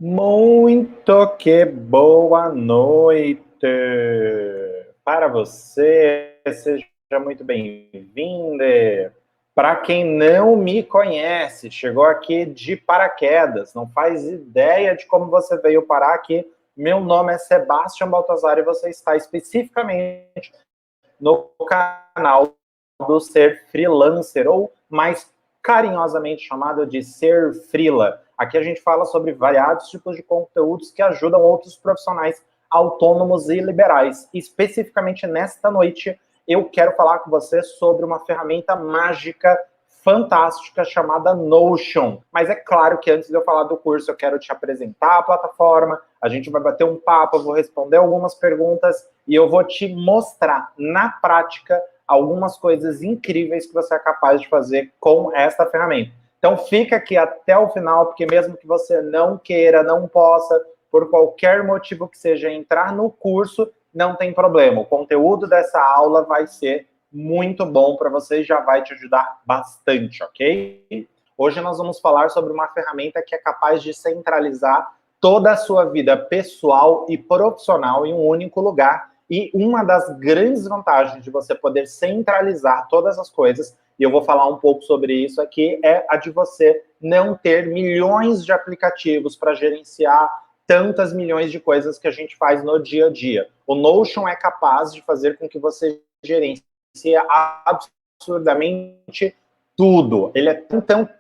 Muito que boa noite para você, seja muito bem-vindo. Para quem não me conhece, chegou aqui de paraquedas, não faz ideia de como você veio parar aqui. Meu nome é Sebastião Baltazar e você está especificamente no canal do Ser Freelancer, ou mais carinhosamente chamado de Ser Freela. Aqui a gente fala sobre variados tipos de conteúdos que ajudam outros profissionais autônomos e liberais. Especificamente nesta noite, eu quero falar com você sobre uma ferramenta mágica fantástica chamada Notion. Mas é claro que antes de eu falar do curso, eu quero te apresentar a plataforma, a gente vai bater um papo, eu vou responder algumas perguntas e eu vou te mostrar na prática algumas coisas incríveis que você é capaz de fazer com esta ferramenta. Então fica aqui até o final, porque mesmo que você não queira, não possa, por qualquer motivo que seja, entrar no curso, não tem problema. O conteúdo dessa aula vai ser muito bom para você e já vai te ajudar bastante, ok? Hoje nós vamos falar sobre uma ferramenta que é capaz de centralizar toda a sua vida pessoal e profissional em um único lugar. E uma das grandes vantagens de você poder centralizar todas as coisas, e eu vou falar um pouco sobre isso aqui, é a de você não ter milhões de aplicativos para gerenciar tantas milhões de coisas que a gente faz no dia a dia. O Notion é capaz de fazer com que você gerencie absurdamente tudo. Ele é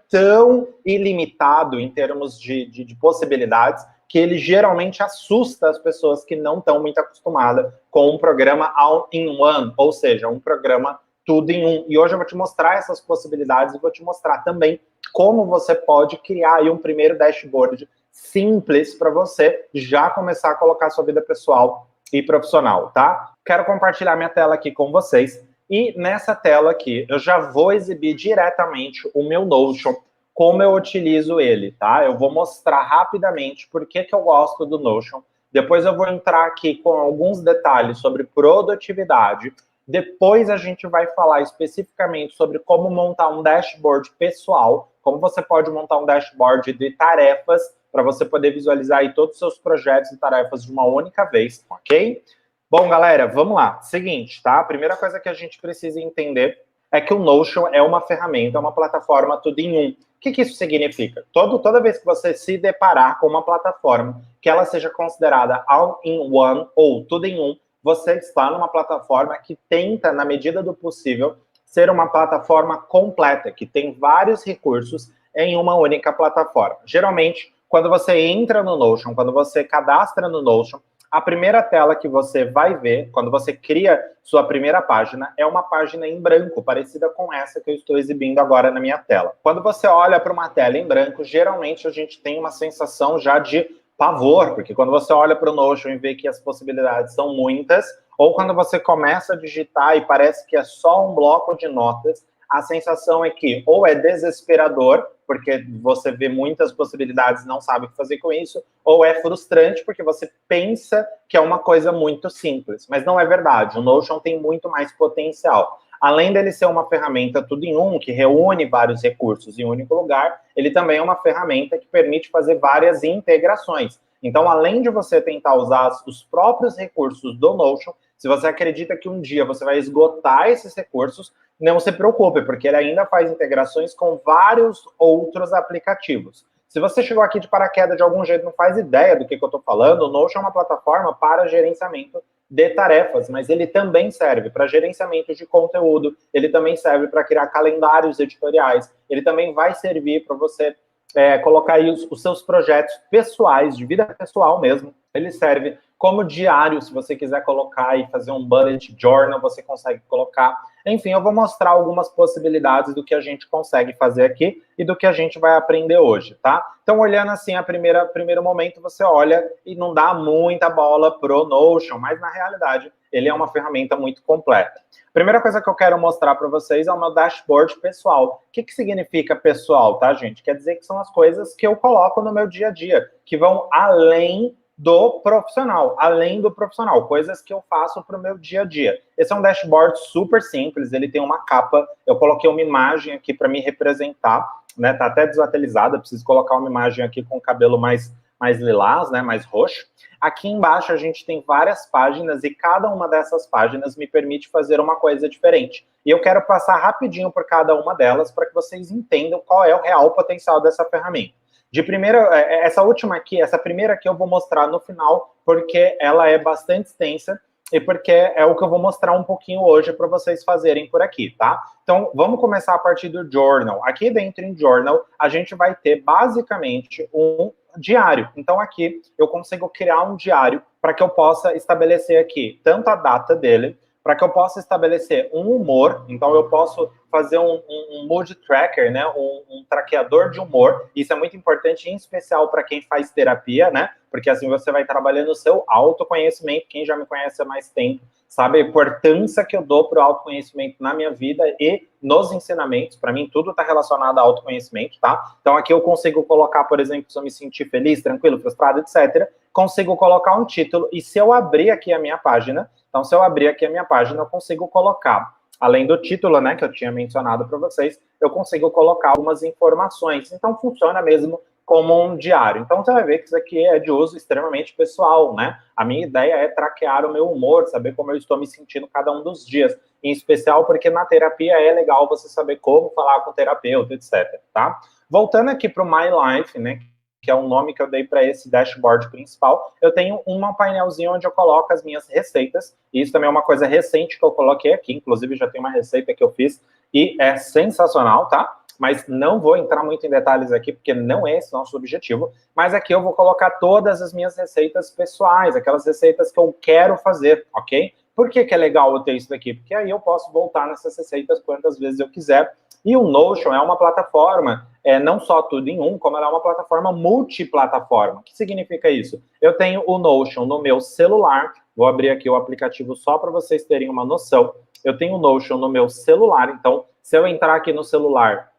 tão ilimitado em termos de possibilidades que ele geralmente assusta as pessoas que não estão muito acostumadas com um programa all-in-one, ou seja, um programa tudo em um. E hoje eu vou te mostrar essas possibilidades e vou te mostrar também como você pode criar aí um primeiro dashboard simples para você já começar a colocar a sua vida pessoal e profissional, tá? Quero compartilhar minha tela aqui com vocês. E nessa tela aqui, eu já vou exibir diretamente o meu Notion, como eu utilizo ele, tá? Eu vou mostrar rapidamente por que eu gosto do Notion. Depois eu vou entrar aqui com alguns detalhes sobre produtividade. Depois a gente vai falar especificamente sobre como montar um dashboard pessoal, como você pode montar um dashboard de tarefas para você poder visualizar aí todos os seus projetos e tarefas de uma única vez, ok? Bom, galera, vamos lá. Seguinte, tá? A primeira coisa que a gente precisa entender é que o Notion é uma ferramenta, é uma plataforma tudo em um. O que isso significa? Toda vez que você se deparar com uma plataforma que ela seja considerada all-in-one ou tudo em um, você está numa plataforma que tenta, na medida do possível, ser uma plataforma completa, que tem vários recursos em uma única plataforma. Geralmente, quando você entra no Notion, quando você cadastra no Notion, a primeira tela que você vai ver, quando você cria sua primeira página, é uma página em branco, parecida com essa que eu estou exibindo agora na minha tela. Quando você olha para uma tela em branco, geralmente a gente tem uma sensação já de pavor, porque quando você olha para o Notion e vê que as possibilidades são muitas, ou quando você começa a digitar e parece que é só um bloco de notas, a sensação é que ou é desesperador, porque você vê muitas possibilidades e não sabe o que fazer com isso, ou é frustrante, porque você pensa que é uma coisa muito simples. Mas não é verdade, o Notion tem muito mais potencial. Além dele ser uma ferramenta tudo em um, que reúne vários recursos em um único lugar, ele também é uma ferramenta que permite fazer várias integrações. Então, além de você tentar usar os próprios recursos do Notion, se você acredita que um dia você vai esgotar esses recursos, não se preocupe, porque ele ainda faz integrações com vários outros aplicativos. Se você chegou aqui de paraquedas de algum jeito, não faz ideia do que eu estou falando, o Notion é uma plataforma para gerenciamento de tarefas, mas ele também serve para gerenciamento de conteúdo, ele também serve para criar calendários editoriais, ele também vai servir para você colocar aí os seus projetos pessoais, de vida pessoal mesmo. Ele serve como diário, se você quiser colocar e fazer um bullet journal, você consegue colocar. Enfim, eu vou mostrar algumas possibilidades do que a gente consegue fazer aqui e do que a gente vai aprender hoje, tá? Então, olhando assim, primeiro momento, você olha e não dá muita bola pro Notion, mas na realidade, ele é uma ferramenta muito completa. Primeira coisa que eu quero mostrar para vocês é o meu dashboard pessoal. O que significa pessoal, tá, gente? Quer dizer que são as coisas que eu coloco no meu dia a dia, que vão além do profissional, coisas que eu faço para o meu dia a dia. Esse é um dashboard super simples, ele tem uma capa, eu coloquei uma imagem aqui para me representar, né? Tá até desatualizada, preciso colocar uma imagem aqui com o cabelo mais mais lilás, né, mais roxo. Aqui embaixo a gente tem várias páginas e cada uma dessas páginas me permite fazer uma coisa diferente. E eu quero passar rapidinho por cada uma delas para que vocês entendam qual é o real potencial dessa ferramenta. De primeira, essa última aqui, essa primeira aqui eu vou mostrar no final, porque ela é bastante extensa e porque é o que eu vou mostrar um pouquinho hoje para vocês fazerem por aqui, tá? Então, vamos começar a partir do Journal. Aqui dentro em Journal, a gente vai ter basicamente um diário. Então, aqui eu consigo criar um diário para que eu possa estabelecer aqui tanto a data dele, para que eu possa estabelecer um humor. Então, eu posso fazer um mood tracker, né? Um traqueador de humor. Isso é muito importante, em especial para quem faz terapia, né? Porque assim você vai trabalhando o seu autoconhecimento. Quem já me conhece há mais tempo sabe a importância que eu dou para o autoconhecimento na minha vida e nos ensinamentos. Para mim, tudo está relacionado ao autoconhecimento, tá? Então, aqui eu consigo colocar, por exemplo, se eu me sentir feliz, tranquilo, frustrado, etc., consigo colocar um título. E se eu abrir aqui a minha página, então, se eu abrir aqui a minha página, eu consigo colocar, além do título, né, que eu tinha mencionado para vocês, eu consigo colocar algumas informações. Então, funciona mesmo como um diário. Então, você vai ver que isso aqui é de uso extremamente pessoal, né? A minha ideia é traquear o meu humor, saber como eu estou me sentindo cada um dos dias. Em especial porque na terapia é legal você saber como falar com o terapeuta, etc, tá? Voltando aqui para o My Life, né, que é o nome que eu dei para esse dashboard principal, eu tenho um painelzinho onde eu coloco as minhas receitas, e isso também é uma coisa recente que eu coloquei aqui, inclusive já tem uma receita que eu fiz, e é sensacional, tá? Mas não vou entrar muito em detalhes aqui, porque não é esse nosso objetivo, mas aqui eu vou colocar todas as minhas receitas pessoais, aquelas receitas que eu quero fazer, ok? Por que é legal eu ter isso daqui? Porque aí eu posso voltar nessas receitas quantas vezes eu quiser. E o Notion é uma plataforma, não só tudo em um, como ela é uma plataforma multiplataforma. O que significa isso? Eu tenho o Notion no meu celular, vou abrir aqui o aplicativo só para vocês terem uma noção. Eu tenho o Notion no meu celular, então, se eu entrar aqui no celular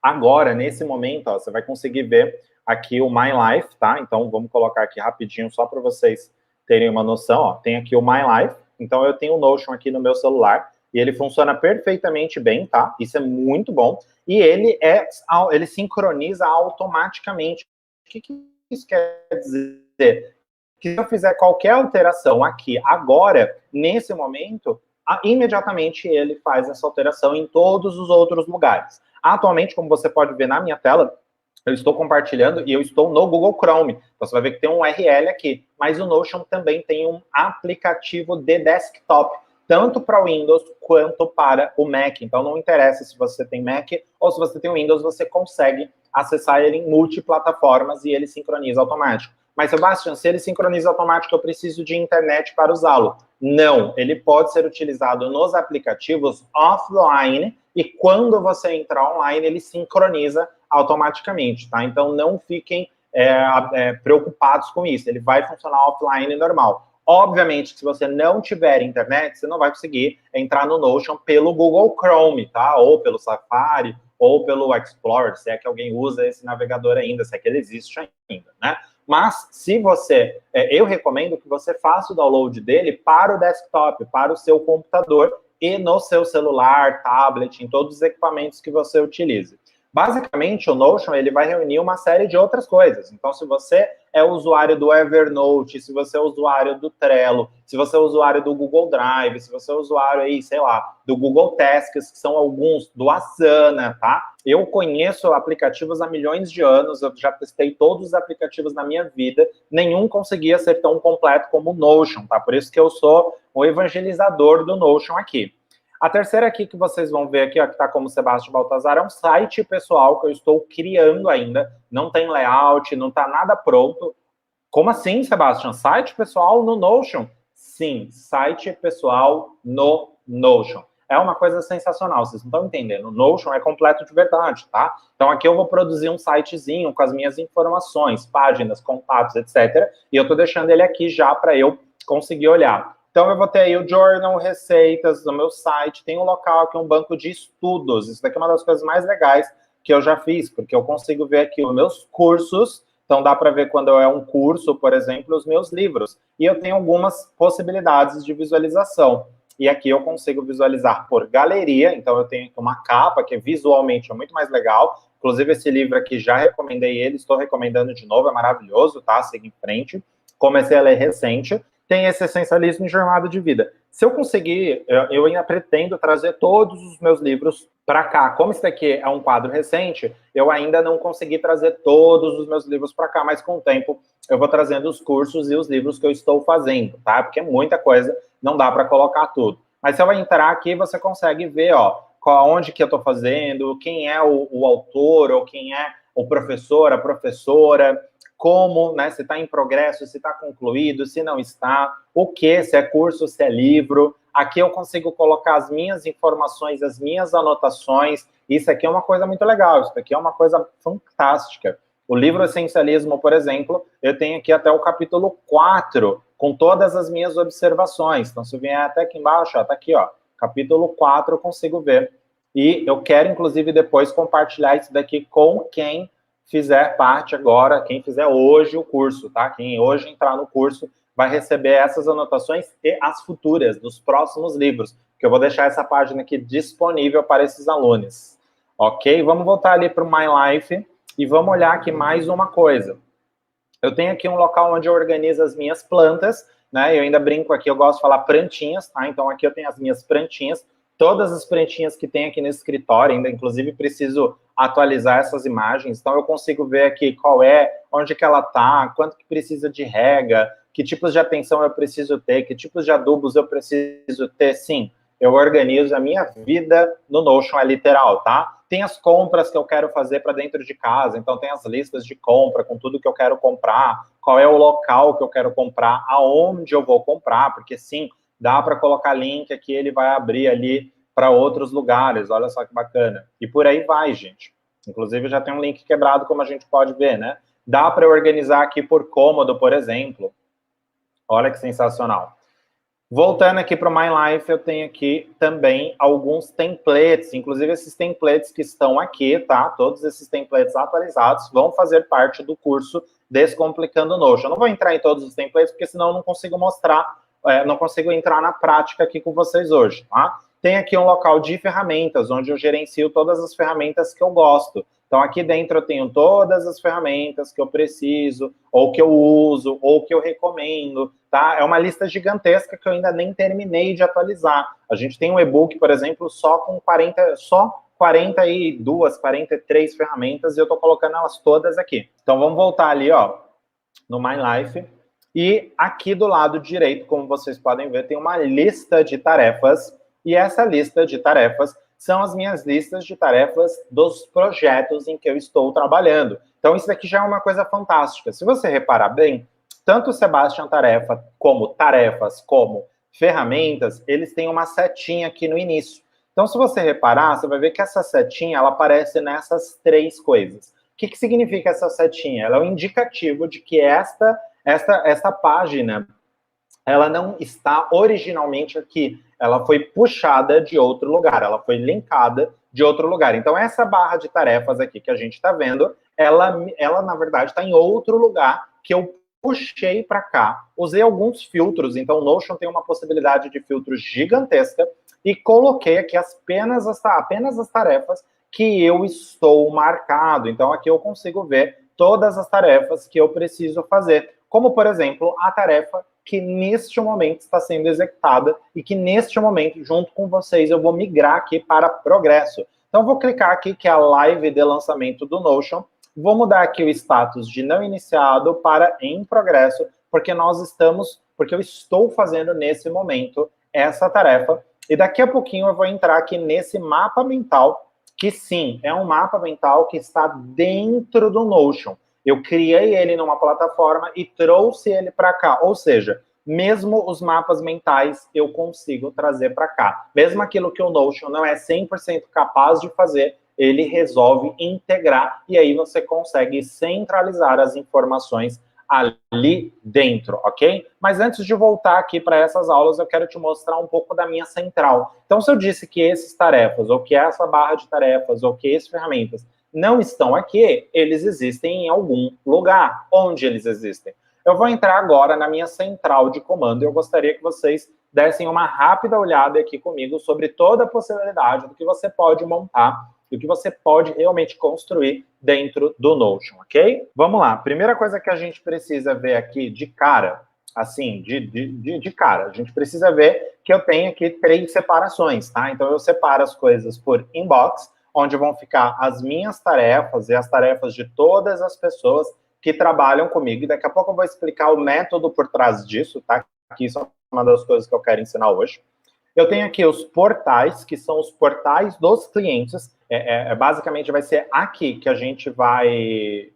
agora, nesse momento, ó, você vai conseguir ver aqui o My Life, tá? Então, vamos colocar aqui rapidinho só para vocês terem uma noção, ó. Tem aqui o My Life, então eu tenho o Notion aqui no meu celular, e ele funciona perfeitamente bem, tá? Isso é muito bom. E ele sincroniza automaticamente. O que isso quer dizer? Que se eu fizer qualquer alteração aqui, agora, nesse momento, imediatamente ele faz essa alteração em todos os outros lugares. Atualmente, como você pode ver na minha tela, eu estou compartilhando e eu estou no Google Chrome. Então, você vai ver que tem um URL aqui. Mas o Notion também tem um aplicativo de desktop, tanto para o Windows quanto para o Mac. Então, não interessa se você tem Mac ou se você tem Windows, você consegue acessar ele em multiplataformas e ele sincroniza automático. Mas, Sebastian, se ele sincroniza automático, eu preciso de internet para usá-lo. Não, ele pode ser utilizado nos aplicativos offline e quando você entrar online, ele sincroniza automaticamente, tá? Então, não fiquem preocupados com isso. Ele vai funcionar offline normal. Obviamente, se você não tiver internet, você não vai conseguir entrar no Notion pelo Google Chrome, tá? Ou pelo Safari, ou pelo Explorer, se é que alguém usa esse navegador ainda, se é que ele existe ainda, né? Mas, se você... eu recomendo que você faça o download dele para o desktop, para o seu computador e no seu celular, tablet, em todos os equipamentos que você utilize. Basicamente, o Notion ele vai reunir uma série de outras coisas. Então, se você é usuário do Evernote, se você é usuário do Trello, se você é usuário do Google Drive, se você é usuário aí, sei lá, do Google Tasks, que são alguns, do Asana, tá? Eu conheço aplicativos há milhões de anos, eu já testei todos os aplicativos na minha vida, nenhum conseguia ser tão completo como o Notion, tá? Por isso que eu sou o evangelizador do Notion aqui. A terceira aqui que vocês vão ver aqui, ó, que está como Sebastião Baltazar, é um site pessoal que eu estou criando ainda. Não tem layout, não está nada pronto. Como assim, Sebastião? Site pessoal no Notion? Sim, site pessoal no Notion. É uma coisa sensacional, vocês não estão entendendo. O Notion é completo de verdade, tá? Então aqui eu vou produzir um sitezinho com as minhas informações, páginas, contatos, etc. E eu estou deixando ele aqui já para eu conseguir olhar. Então, eu vou ter aí o Journal, receitas no meu site, tem um local aqui, um banco de estudos. Isso daqui é uma das coisas mais legais que eu já fiz, porque eu consigo ver aqui os meus cursos. Então, dá para ver quando é um curso, por exemplo, os meus livros. E eu tenho algumas possibilidades de visualização. e aqui eu consigo visualizar por galeria, então eu tenho aqui uma capa que visualmente é muito mais legal. Inclusive esse livro aqui, já recomendei ele, estou recomendando de novo, é maravilhoso, tá? Siga em frente. Comecei a ler recente. Tem esse Essencialismo e Jornada de Vida. Se eu conseguir, eu ainda pretendo trazer todos os meus livros para cá. Como esse daqui é um quadro recente, eu ainda não consegui trazer todos os meus livros para cá, mas com o tempo eu vou trazendo os cursos e os livros que eu estou fazendo, tá? Porque é muita coisa, não dá para colocar tudo. Mas se eu entrar aqui, você consegue ver, ó, onde que eu estou fazendo, quem é o autor, ou quem é o professor, a professora, como, né, se está em progresso, se está concluído, se não está, o que, se é curso, se é livro. Aqui eu consigo colocar as minhas informações, as minhas anotações. Isso aqui é uma coisa muito legal, isso aqui é uma coisa fantástica. O livro Essencialismo, por exemplo, eu tenho aqui até o capítulo 4, com todas as minhas observações. Então, se eu vier até aqui embaixo, ó, tá aqui, ó, capítulo 4, eu consigo ver. E eu quero, inclusive, depois compartilhar isso daqui com quem fizer parte agora, quem fizer hoje o curso, tá? Quem hoje entrar no curso vai receber essas anotações e as futuras, dos próximos livros, que eu vou deixar essa página aqui disponível para esses alunos. Ok? Vamos voltar ali para o My Life e vamos olhar aqui mais uma coisa. Eu tenho aqui um local onde eu organizo as minhas plantas, né? Eu ainda brinco aqui, eu gosto de falar plantinhas, tá? Então aqui eu tenho as minhas plantinhas, todas as plantinhas que tem aqui no escritório, ainda inclusive preciso atualizar essas imagens, então eu consigo ver aqui qual é, onde que ela tá, quanto que precisa de rega, que tipos de atenção eu preciso ter, que tipos de adubos eu preciso ter. Sim, eu organizo a minha vida no Notion, é literal, tá? Tem as compras que eu quero fazer para dentro de casa, então tem as listas de compra com tudo que eu quero comprar, qual é o local que eu quero comprar, aonde eu vou comprar, porque sim, dá para colocar link aqui, ele vai abrir ali para outros lugares, olha só que bacana. E por aí vai, gente. Inclusive já tem um link quebrado, como a gente pode ver, né? Dá para organizar aqui por cômodo, por exemplo. Olha que sensacional. Voltando aqui para o My Life, eu tenho aqui também alguns templates, inclusive esses templates que estão aqui, tá? Todos esses templates atualizados vão fazer parte do curso Descomplicando Notion. Eu não vou entrar em todos os templates, porque senão eu não consigo mostrar, não consigo entrar na prática aqui com vocês hoje, tá? Tem aqui um local de ferramentas, onde eu gerencio todas as ferramentas que eu gosto. Então, aqui dentro eu tenho todas as ferramentas que eu preciso, ou que eu uso, ou que eu recomendo, tá? É uma lista gigantesca que eu ainda nem terminei de atualizar. A gente tem um e-book, por exemplo, só com 42, 43 ferramentas, e eu estou colocando elas todas aqui. Então, vamos voltar ali, ó, no My Life. E aqui do lado direito, como vocês podem ver, tem uma lista de tarefas, e essa lista de tarefas são as minhas listas de tarefas dos projetos em que eu estou trabalhando. Então, isso aqui já é uma coisa fantástica. Se você reparar bem, tanto o Sebastian Tarefa, como tarefas, como ferramentas, eles têm uma setinha aqui no início. Então, se você reparar, você vai ver que essa setinha, ela aparece nessas três coisas. O que significa essa setinha? Ela é um indicativo de que esta página, ela não está originalmente aqui. Ela foi puxada de outro lugar, ela foi linkada de outro lugar. Então, essa barra de tarefas aqui que a gente está vendo, ela, na verdade, está em outro lugar que eu puxei para cá. Usei alguns filtros, então o Notion tem uma possibilidade de filtro gigantesca e coloquei aqui apenas as tarefas que eu estou marcado. Então, aqui eu consigo ver todas as tarefas que eu preciso fazer. Como, por exemplo, a tarefa que neste momento está sendo executada e que neste momento, junto com vocês, eu vou migrar aqui para progresso. Então, eu vou clicar aqui, que é a live de lançamento do Notion. Vou mudar aqui o status de não iniciado para em progresso, porque eu estou fazendo nesse momento essa tarefa. E daqui a pouquinho eu vou entrar aqui nesse mapa mental, que sim, é um mapa mental que está dentro do Notion. Eu criei ele numa plataforma e trouxe ele para cá. Ou seja, mesmo os mapas mentais eu consigo trazer para cá. Mesmo aquilo que o Notion não é 100% capaz de fazer, ele resolve integrar e aí você consegue centralizar as informações ali dentro, ok? Mas antes de voltar aqui para essas aulas, eu quero te mostrar um pouco da minha central. Então, se eu disse que esses tarefas, ou que essa barra de tarefas, ou que essas ferramentas não estão aqui, eles existem em algum lugar. Onde eles existem? Eu vou entrar agora na minha central de comando e eu gostaria que vocês dessem uma rápida olhada aqui comigo sobre toda a possibilidade do que você pode montar e o que você pode realmente construir dentro do Notion, ok? Vamos lá. Primeira coisa que a gente precisa ver aqui de cara, assim, de cara, a gente precisa ver que eu tenho aqui 3 separações, tá? Então, eu separo as coisas por inbox, onde vão ficar as minhas tarefas e as tarefas de todas as pessoas que trabalham comigo. E daqui a pouco eu vou explicar o método por trás disso, tá? Que isso é uma das coisas que eu quero ensinar hoje. Eu tenho aqui os portais, que são os portais dos clientes. Basicamente, vai ser aqui que a gente vai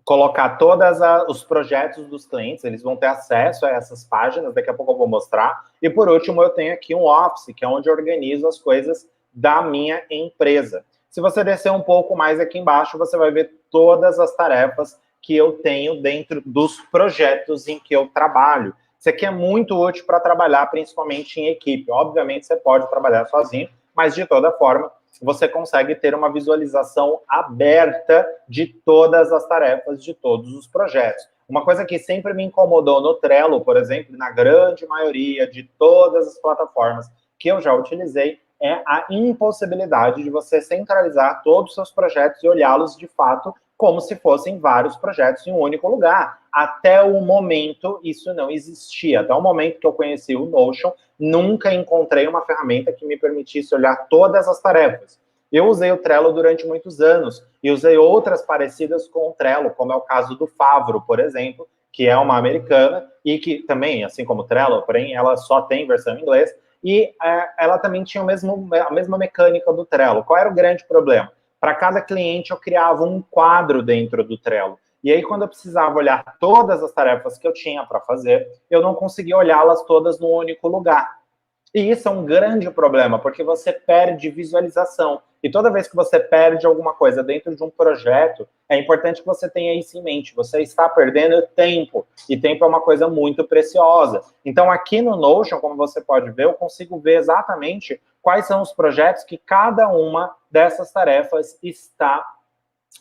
colocar todos os projetos dos clientes, eles vão ter acesso a essas páginas, daqui a pouco eu vou mostrar. E, por último, eu tenho aqui um Office, que é onde eu organizo as coisas da minha empresa. Se você descer um pouco mais aqui embaixo, você vai ver todas as tarefas que eu tenho dentro dos projetos em que eu trabalho. Isso aqui é muito útil para trabalhar, principalmente em equipe. Obviamente, você pode trabalhar sozinho, mas, de toda forma, você consegue ter uma visualização aberta de todas as tarefas de todos os projetos. Uma coisa que sempre me incomodou no Trello, por exemplo, na grande maioria de todas as plataformas que eu já utilizei, é a impossibilidade de você centralizar todos os seus projetos e olhá-los, de fato, como se fossem vários projetos em um único lugar. Até o momento, isso não existia. Até o momento que eu conheci o Notion, nunca encontrei uma ferramenta que me permitisse olhar todas as tarefas. Eu usei o Trello durante muitos anos e usei outras parecidas com o Trello, como é o caso do Favro, por exemplo, que é uma americana e que também, assim como o Trello, porém, ela só tem versão em inglês, e ela também tinha a mesma mecânica do Trello. Qual era o grande problema? Para cada cliente, eu criava um quadro dentro do Trello. E aí, quando eu precisava olhar todas as tarefas que eu tinha para fazer, eu não conseguia olhá-las todas num único lugar. E isso é um grande problema, porque você perde visualização. E toda vez que você perde alguma coisa dentro de um projeto, é importante que você tenha isso em mente. Você está perdendo tempo, e tempo é uma coisa muito preciosa. Então, aqui no Notion, como você pode ver, eu consigo ver exatamente quais são os projetos que cada uma dessas tarefas está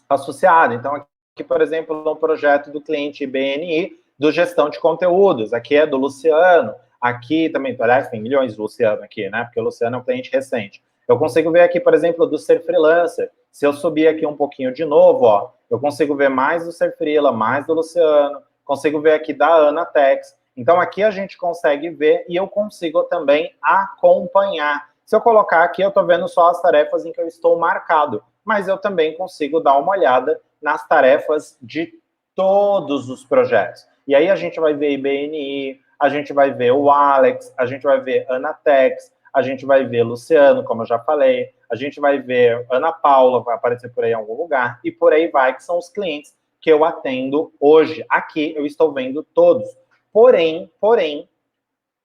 associada. Então, aqui, por exemplo, no projeto do cliente BNI, do gestão de conteúdos. Aqui é do Luciano. Aqui também, aliás, tem milhões de Luciano aqui, né? Porque o Luciano é um cliente recente. Eu consigo ver aqui, por exemplo, do Ser Freelancer. Se eu subir aqui um pouquinho de novo, ó, eu consigo ver mais do Ser Freela, mais do Luciano, consigo ver aqui da Ana Tex. Então, aqui a gente consegue ver e eu consigo também acompanhar. Se eu colocar aqui, eu estou vendo só as tarefas em que eu estou marcado, mas eu também consigo dar uma olhada nas tarefas de todos os projetos. E aí a gente vai ver IBNI, a gente vai ver o Alex, a gente vai ver Ana Tex, a gente vai ver Luciano, como eu já falei, a gente vai ver Ana Paula, vai aparecer por aí em algum lugar, e por aí vai, que são os clientes que eu atendo hoje. Aqui eu estou vendo todos. Porém,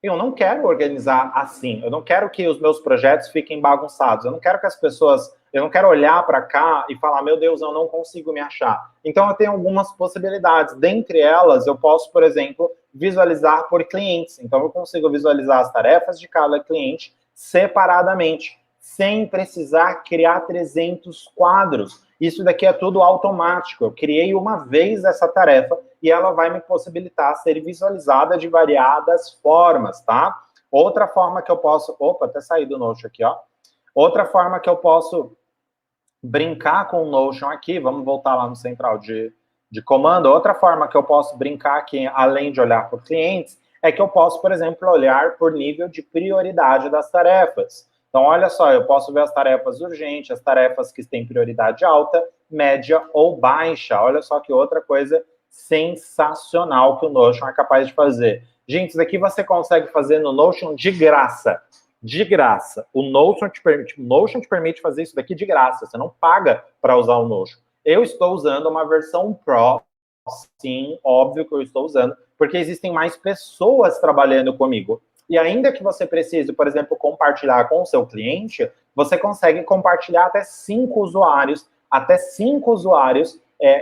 eu não quero organizar assim. Eu não quero que os meus projetos fiquem bagunçados. Eu não quero que as pessoas... Eu não quero olhar para cá e falar, meu Deus, eu não consigo me achar. Então, eu tenho algumas possibilidades. Dentre elas, eu posso, por exemplo, visualizar por clientes. Então, eu consigo visualizar as tarefas de cada cliente separadamente, sem precisar criar 300 quadros. Isso daqui é tudo automático. Eu criei uma vez essa tarefa e ela vai me possibilitar ser visualizada de variadas formas, tá? Outra forma que eu posso... Opa, até saí do Notion aqui, ó. Outra forma que eu posso brincar com o Notion aqui, vamos voltar lá no central de comando, outra forma que eu posso brincar aqui, além de olhar por clientes, é que eu posso, por exemplo, olhar por nível de prioridade das tarefas. Então, olha só, eu posso ver as tarefas urgentes, as tarefas que têm prioridade alta, média ou baixa. Olha só que outra coisa sensacional que o Notion é capaz de fazer. Gente, isso aqui você consegue fazer no Notion de graça. De graça. O Notion te permite fazer isso daqui de graça. Você não paga para usar o Notion. Eu estou usando uma versão Pro. Sim, óbvio que eu estou usando, porque existem mais pessoas trabalhando comigo. E ainda que você precise, por exemplo, compartilhar com o seu cliente, você consegue compartilhar até 5 usuários,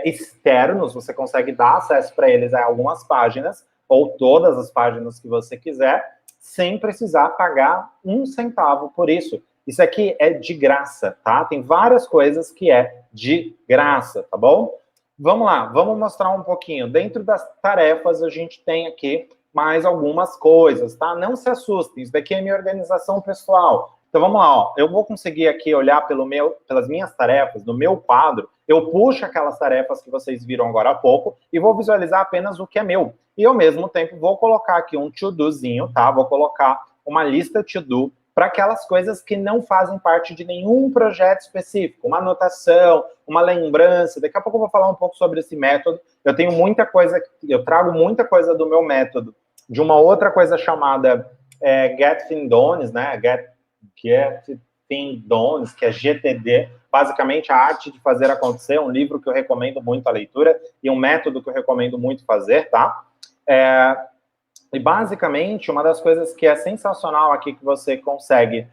externos, você consegue dar acesso para eles a algumas páginas, ou todas as páginas que você quiser, sem precisar pagar 1 centavo por isso. Isso aqui é de graça, tá? Tem várias coisas que é de graça, tá bom? Vamos lá, vamos mostrar um pouquinho. Dentro das tarefas, a gente tem aqui mais algumas coisas, tá? Não se assustem, isso daqui é minha organização pessoal. Então, vamos lá, ó. Eu vou conseguir aqui olhar pelas minhas tarefas, no meu quadro, eu puxo aquelas tarefas que vocês viram agora há pouco e vou visualizar apenas o que é meu. E, ao mesmo tempo, vou colocar aqui um to-dozinho, tá? Vou colocar uma lista to-do para aquelas coisas que não fazem parte de nenhum projeto específico, uma anotação, uma lembrança. Daqui a pouco eu vou falar um pouco sobre esse método. Eu tenho muita coisa, eu trago muita coisa do meu método, de uma outra coisa chamada Get Things Done, né? Get Things Done, que é GTD, basicamente a arte de fazer acontecer, um livro que eu recomendo muito a leitura e um método que eu recomendo muito fazer, tá? E, basicamente, uma das coisas que é sensacional aqui que você consegue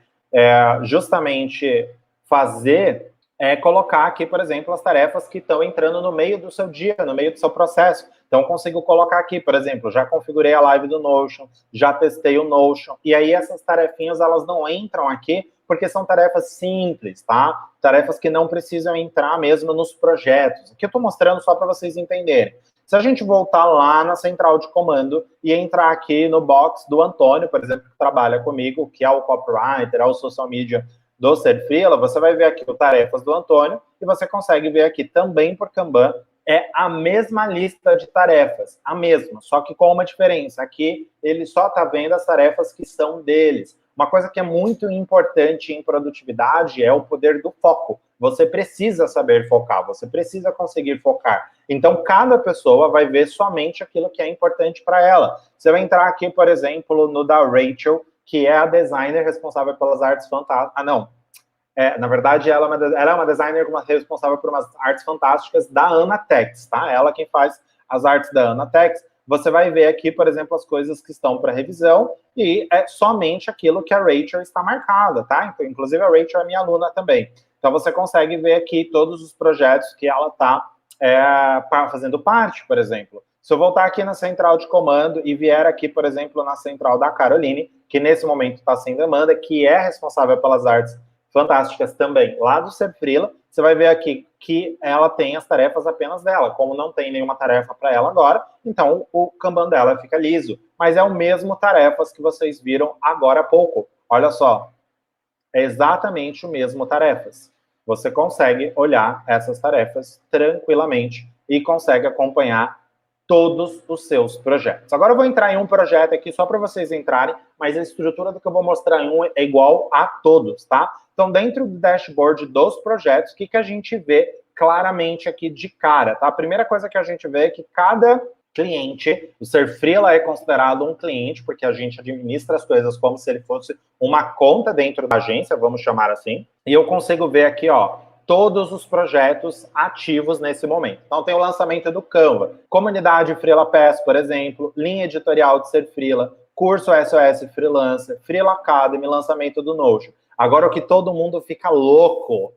justamente fazer é colocar aqui, por exemplo, as tarefas que estão entrando no meio do seu dia, no meio do seu processo. Então, eu consigo colocar aqui, por exemplo, já configurei a live do Notion, já testei o Notion, e aí essas tarefinhas, elas não entram aqui porque são tarefas simples, tá? Tarefas que não precisam entrar mesmo nos projetos. Aqui eu estou mostrando só para vocês entenderem. Se a gente voltar lá na central de comando e entrar aqui no box do Antônio, por exemplo, que trabalha comigo, que é o copywriter, é o social media do Ser Freela, você vai ver aqui o tarefas do Antônio e você consegue ver aqui também por Kanban, é a mesma lista de tarefas, a mesma, só que com uma diferença. Aqui ele só está vendo as tarefas que são deles. Uma coisa que é muito importante em produtividade é o poder do foco. Você precisa saber focar, você precisa conseguir focar. Então, cada pessoa vai ver somente aquilo que é importante para ela. Você vai entrar aqui, por exemplo, no da Rachel, que é a designer responsável pelas artes fantásticas. Ah, não. Na verdade, ela é uma designer responsável por umas artes fantásticas da Anatex, tá? Ela quem faz as artes da Anatex. Você vai ver aqui, por exemplo, as coisas que estão para revisão e é somente aquilo que a Rachel está marcada, tá? Então, inclusive, a Rachel é minha aluna também. Então, você consegue ver aqui todos os projetos que ela está fazendo parte, por exemplo. Se eu voltar aqui na central de comando e vier aqui, por exemplo, na central da Caroline, que nesse momento está sem demanda, que é responsável pelas artes fantásticas também, lá do Ser Freela, você vai ver aqui que ela tem as tarefas apenas dela. Como não tem nenhuma tarefa para ela agora, então o Kanban dela fica liso. Mas é o mesmo tarefas que vocês viram agora há pouco. Olha só, é exatamente o mesmo tarefas. Você consegue olhar essas tarefas tranquilamente e consegue acompanhar todos os seus projetos. Agora eu vou entrar em um projeto aqui só para vocês entrarem, mas a estrutura do que eu vou mostrar em um é igual a todos, tá? Então, dentro do dashboard dos projetos, o que a gente vê claramente aqui de cara, tá? A primeira coisa que a gente vê é que cada cliente, o Ser Freela é considerado um cliente, porque a gente administra as coisas como se ele fosse uma conta dentro da agência, vamos chamar assim. E eu consigo ver aqui, ó, todos os projetos ativos nesse momento. Então, tem o lançamento do Canva, comunidade Freela Pass, por exemplo, linha editorial de Ser Freela, curso SOS Freelancer, Freela Academy, lançamento do Notion. Agora, o que todo mundo fica louco,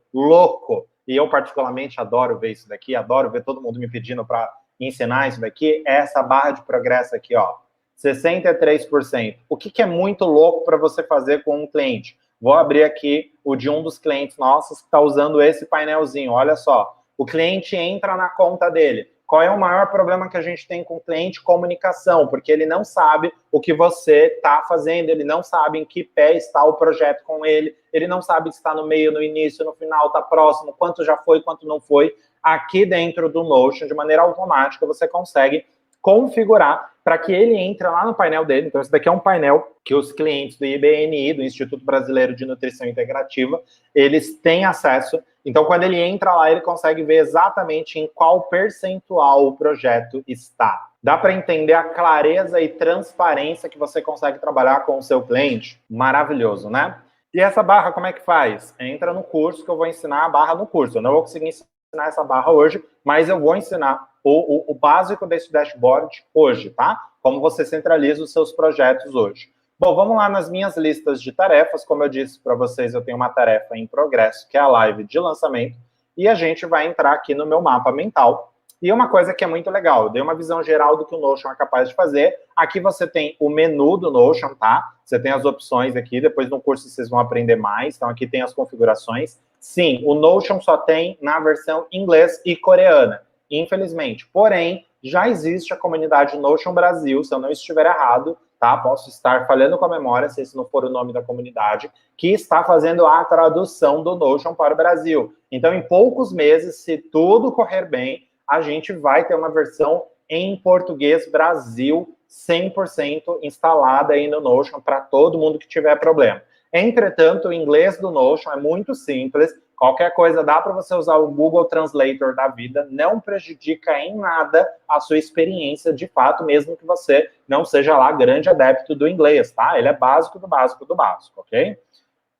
e eu particularmente adoro ver isso daqui, adoro ver todo mundo me pedindo para ensinar isso daqui, é essa barra de progresso aqui, ó, 63%. O que é muito louco para você fazer com um cliente? Vou abrir aqui o de um dos clientes nossos que está usando esse painelzinho. Olha só, o cliente entra na conta dele. Qual é o maior problema que a gente tem com o cliente? Comunicação, porque ele não sabe o que você está fazendo, ele não sabe em que pé está o projeto com ele, ele não sabe se está no meio, no início, no final, está próximo, quanto já foi, quanto não foi. Aqui dentro do Notion, de maneira automática, você consegue configurar para que ele entre lá no painel dele. Então, esse daqui é um painel que os clientes do IBNI, do Instituto Brasileiro de Nutrição Integrativa, eles têm acesso. Então, quando ele entra lá, ele consegue ver exatamente em qual percentual o projeto está. Dá para entender a clareza e transparência que você consegue trabalhar com o seu cliente? Maravilhoso, né? E essa barra, como é que faz? Entra no curso que eu vou ensinar a barra no curso. Eu não vou conseguir ensinar essa barra hoje, mas eu vou ensinar o básico desse dashboard hoje, tá? Como você centraliza os seus projetos hoje. Bom, vamos lá nas minhas listas de tarefas. Como eu disse para vocês, eu tenho uma tarefa em progresso, que é a live de lançamento, e a gente vai entrar aqui no meu mapa mental. E uma coisa que é muito legal, eu dei uma visão geral do que o Notion é capaz de fazer. Aqui você tem o menu do Notion, tá? Você tem as opções aqui, depois no curso vocês vão aprender mais. Então, aqui tem as configurações. Sim, o Notion só tem na versão inglês e coreana. infelizmente. Porém, já existe a comunidade Notion Brasil, se eu não estiver errado, tá? Posso estar falhando com a memória, se esse não for o nome da comunidade, que está fazendo a tradução do Notion para o Brasil. Então, em poucos meses, se tudo correr bem, a gente vai ter uma versão em português Brasil 100% instalada aí no Notion para todo mundo que tiver problema. Entretanto, o inglês do Notion é muito simples. Qualquer coisa dá para você usar o Google Translator da vida, não prejudica em nada a sua experiência de fato, mesmo que você não seja lá grande adepto do inglês, tá? Ele é básico do básico do básico, ok?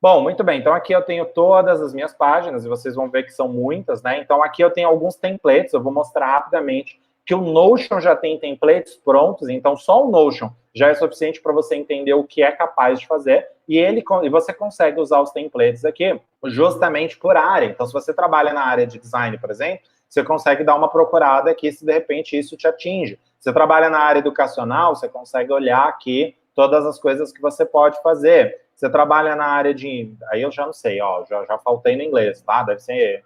Bom, muito bem. Então, aqui eu tenho todas as minhas páginas e vocês vão ver que são muitas, né? Então, aqui eu tenho alguns templates. Eu vou mostrar rapidamente que o Notion já tem templates prontos. Então, só o Notion já é suficiente para você entender o que é capaz de fazer. E você consegue usar os templates aqui justamente por área. Então, se você trabalha na área de design, por exemplo, você consegue dar uma procurada aqui se de repente isso te atinge. Você trabalha na área educacional, você consegue olhar aqui todas as coisas que você pode fazer. Você trabalha na área de... Aí eu já não sei, ó, já faltei no inglês, tá? Deve ser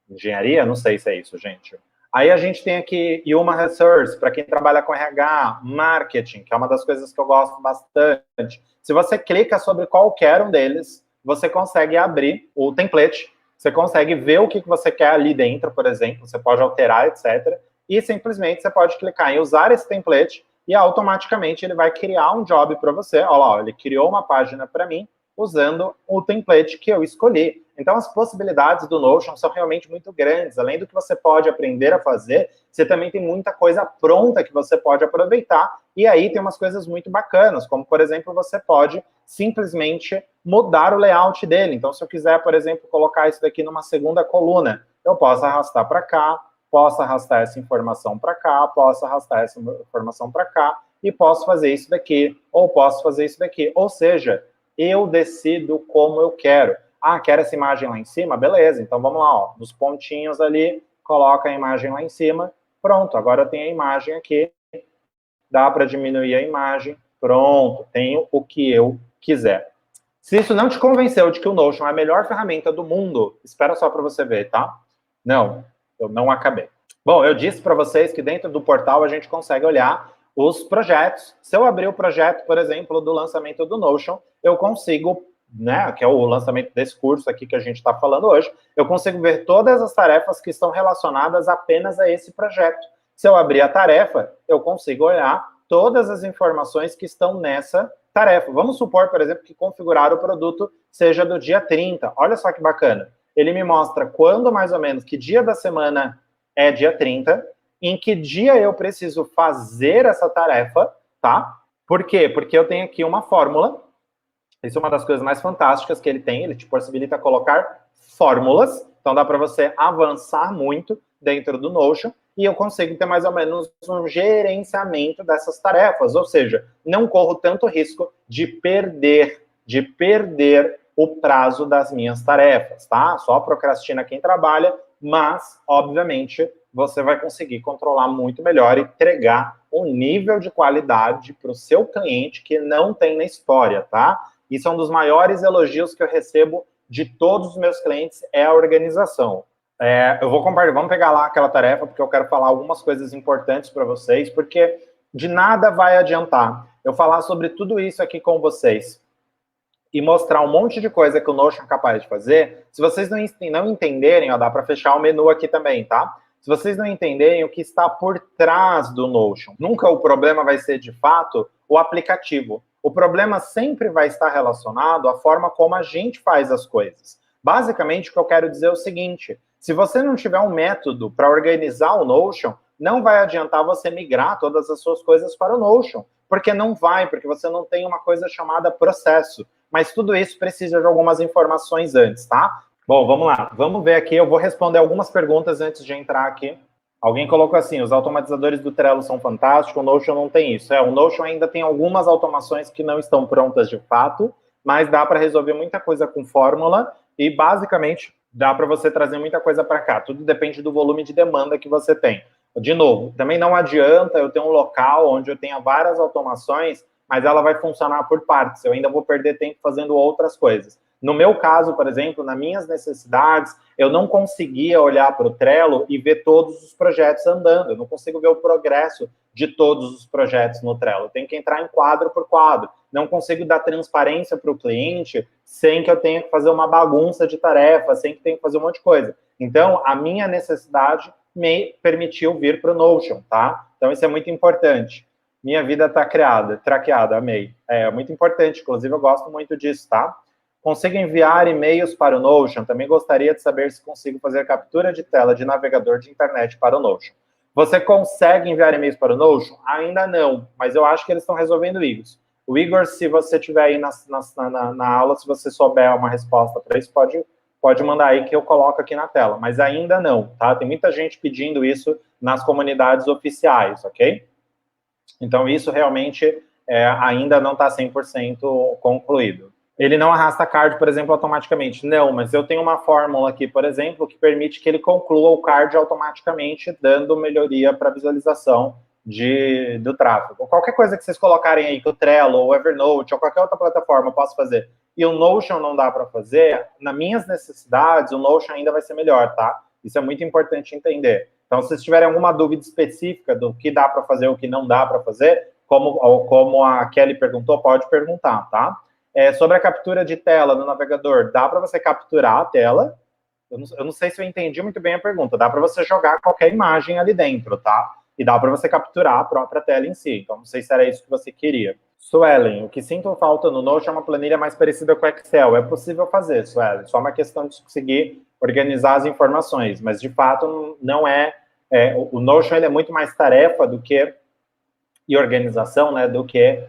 engenharia? Não sei se é isso, gente. Aí a gente tem aqui Human Resource, para quem trabalha com RH, Marketing, que é uma das coisas que eu gosto bastante. Se você clica sobre qualquer um deles, você consegue abrir o template, você consegue ver o que você quer ali dentro, por exemplo, você pode alterar, etc. E simplesmente você pode clicar em usar esse template e automaticamente ele vai criar um job para você. Olha lá, ó, ele criou uma página para mim usando o template que eu escolhi. Então, as possibilidades do Notion são realmente muito grandes. Além do que você pode aprender a fazer, você também tem muita coisa pronta que você pode aproveitar. E aí tem umas coisas muito bacanas, como, por exemplo, você pode simplesmente mudar o layout dele. Então, se eu quiser, por exemplo, colocar isso daqui numa segunda coluna, eu posso arrastar para cá, posso arrastar essa informação para cá, posso arrastar essa informação para cá, e posso fazer isso daqui, ou posso fazer isso daqui. Ou seja, eu decido como eu quero. Ah, quero essa imagem lá em cima? Beleza, então vamos lá, ó, nos pontinhos ali, coloca a imagem lá em cima, pronto, agora eu tenho a imagem aqui, dá para diminuir a imagem, pronto, tenho o que eu quiser. Se isso não te convenceu de que o Notion é a melhor ferramenta do mundo, espera só para você ver, tá? Não, eu não acabei. Bom, eu disse para vocês que dentro do portal a gente consegue olhar os projetos. Se eu abrir o projeto, por exemplo, do lançamento do Notion, eu consigo, né, que é o lançamento desse curso aqui que a gente está falando hoje, eu consigo ver todas as tarefas que estão relacionadas apenas a esse projeto. Se eu abrir a tarefa, eu consigo olhar todas as informações que estão nessa tarefa. Vamos supor, por exemplo, que configurar o produto seja do dia 30. Olha só que bacana. Ele me mostra quando, mais ou menos, que dia da semana é dia 30, em que dia eu preciso fazer essa tarefa, tá? Por quê? Porque eu tenho aqui uma fórmula. Isso é uma das coisas mais fantásticas que ele tem. Ele te possibilita colocar fórmulas. Então, dá para você avançar muito dentro do Notion. E eu consigo ter mais ou menos um gerenciamento dessas tarefas. Ou seja, não corro tanto risco de perder o prazo das minhas tarefas, tá? Só procrastina quem trabalha, mas, obviamente, você vai conseguir controlar muito melhor e entregar um nível de qualidade para o seu cliente que não tem na história, tá? Isso é um dos maiores elogios que eu recebo de todos os meus clientes, é a organização. Eu vou compartilhar, vamos pegar lá aquela tarefa, porque eu quero falar algumas coisas importantes para vocês, porque de nada vai adiantar eu falar sobre tudo isso aqui com vocês e mostrar um monte de coisa que o Notion é capaz de fazer. Se vocês não entenderem, ó, dá para fechar o menu aqui também, tá? Se vocês não entenderem o que está por trás do Notion, nunca o problema vai ser, de fato, o aplicativo. O problema sempre vai estar relacionado à forma como a gente faz as coisas. Basicamente, o que eu quero dizer é o seguinte: se você não tiver um método para organizar o Notion, não vai adiantar você migrar todas as suas coisas para o Notion, porque não vai, porque você não tem uma coisa chamada processo. Mas tudo isso precisa de algumas informações antes, tá? Bom, vamos lá. Vamos ver aqui. Eu vou responder algumas perguntas antes de entrar aqui. Alguém colocou assim: os automatizadores do Trello são fantásticos, o Notion não tem isso. O Notion ainda tem algumas automações que não estão prontas de fato, mas dá para resolver muita coisa com fórmula e, basicamente, dá para você trazer muita coisa para cá. Tudo depende do volume de demanda que você tem. De novo, também não adianta eu ter um local onde eu tenha várias automações, mas ela vai funcionar por partes. Eu ainda vou perder tempo fazendo outras coisas. No meu caso, por exemplo, nas minhas necessidades, eu não conseguia olhar para o Trello e ver todos os projetos andando. Eu não consigo ver o progresso de todos os projetos no Trello. Eu tenho que entrar em quadro por quadro. Não consigo dar transparência para o cliente sem que eu tenha que fazer uma bagunça de tarefas, sem que tenha que fazer um monte de coisa. Então, a minha necessidade me permitiu vir para o Notion, tá? Então, isso é muito importante. Minha vida está traqueada, amei. É muito importante, inclusive eu gosto muito disso, tá? Consigo enviar e-mails para o Notion? Também gostaria de saber se consigo fazer captura de tela de navegador de internet para o Notion. Você consegue enviar e-mails para o Notion? Ainda não, mas eu acho que eles estão resolvendo isso. O Igor, se você tiver aí na aula, se você souber uma resposta para isso, pode mandar aí que eu coloco aqui na tela. Mas ainda não, tá? Tem muita gente pedindo isso nas comunidades oficiais, ok? Então, isso realmente ainda não está 100% concluído. Ele não arrasta card, por exemplo, automaticamente. Não, mas eu tenho uma fórmula aqui, por exemplo, que permite que ele conclua o card automaticamente, dando melhoria para a visualização do tráfego. Qualquer coisa que vocês colocarem aí, que o Trello, ou Evernote, ou qualquer outra plataforma eu posso fazer, e o Notion não dá para fazer, nas minhas necessidades, o Notion ainda vai ser melhor, tá? Isso é muito importante entender. Então, se vocês tiverem alguma dúvida específica do que dá para fazer, o que não dá para fazer, como a Kelly perguntou, pode perguntar, tá? Sobre a captura de tela no navegador, dá para você capturar a tela? Eu não sei se eu entendi muito bem a pergunta. Dá para você jogar qualquer imagem ali dentro, tá? E dá para você capturar a própria tela em si. Então, não sei se era isso que você queria. Suelen, o que sinto falta no Notion é uma planilha mais parecida com o Excel. É possível fazer, Suelen. Só uma questão de conseguir organizar as informações. Mas, de fato, não o Notion ele é muito mais tarefa do que e organização, né, do que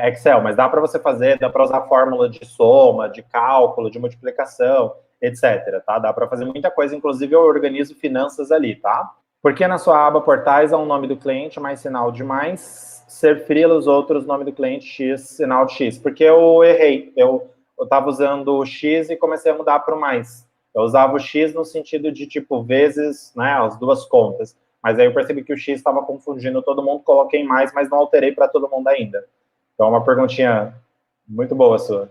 Excel, mas dá para você fazer, dá para usar fórmula de soma, de cálculo, de multiplicação, etc, tá? Dá para fazer muita coisa, inclusive eu organizo finanças ali, tá? Porque na sua aba portais há um nome do cliente, mais sinal de mais, ser freela os outros, nome do cliente, X, sinal de X. Porque eu errei, eu estava usando o X e comecei a mudar para o mais. Eu usava o X no sentido de, tipo, vezes, né, as duas contas. Mas aí eu percebi que o X estava confundindo todo mundo, coloquei mais, mas não alterei para todo mundo ainda. Então, uma perguntinha muito boa sua.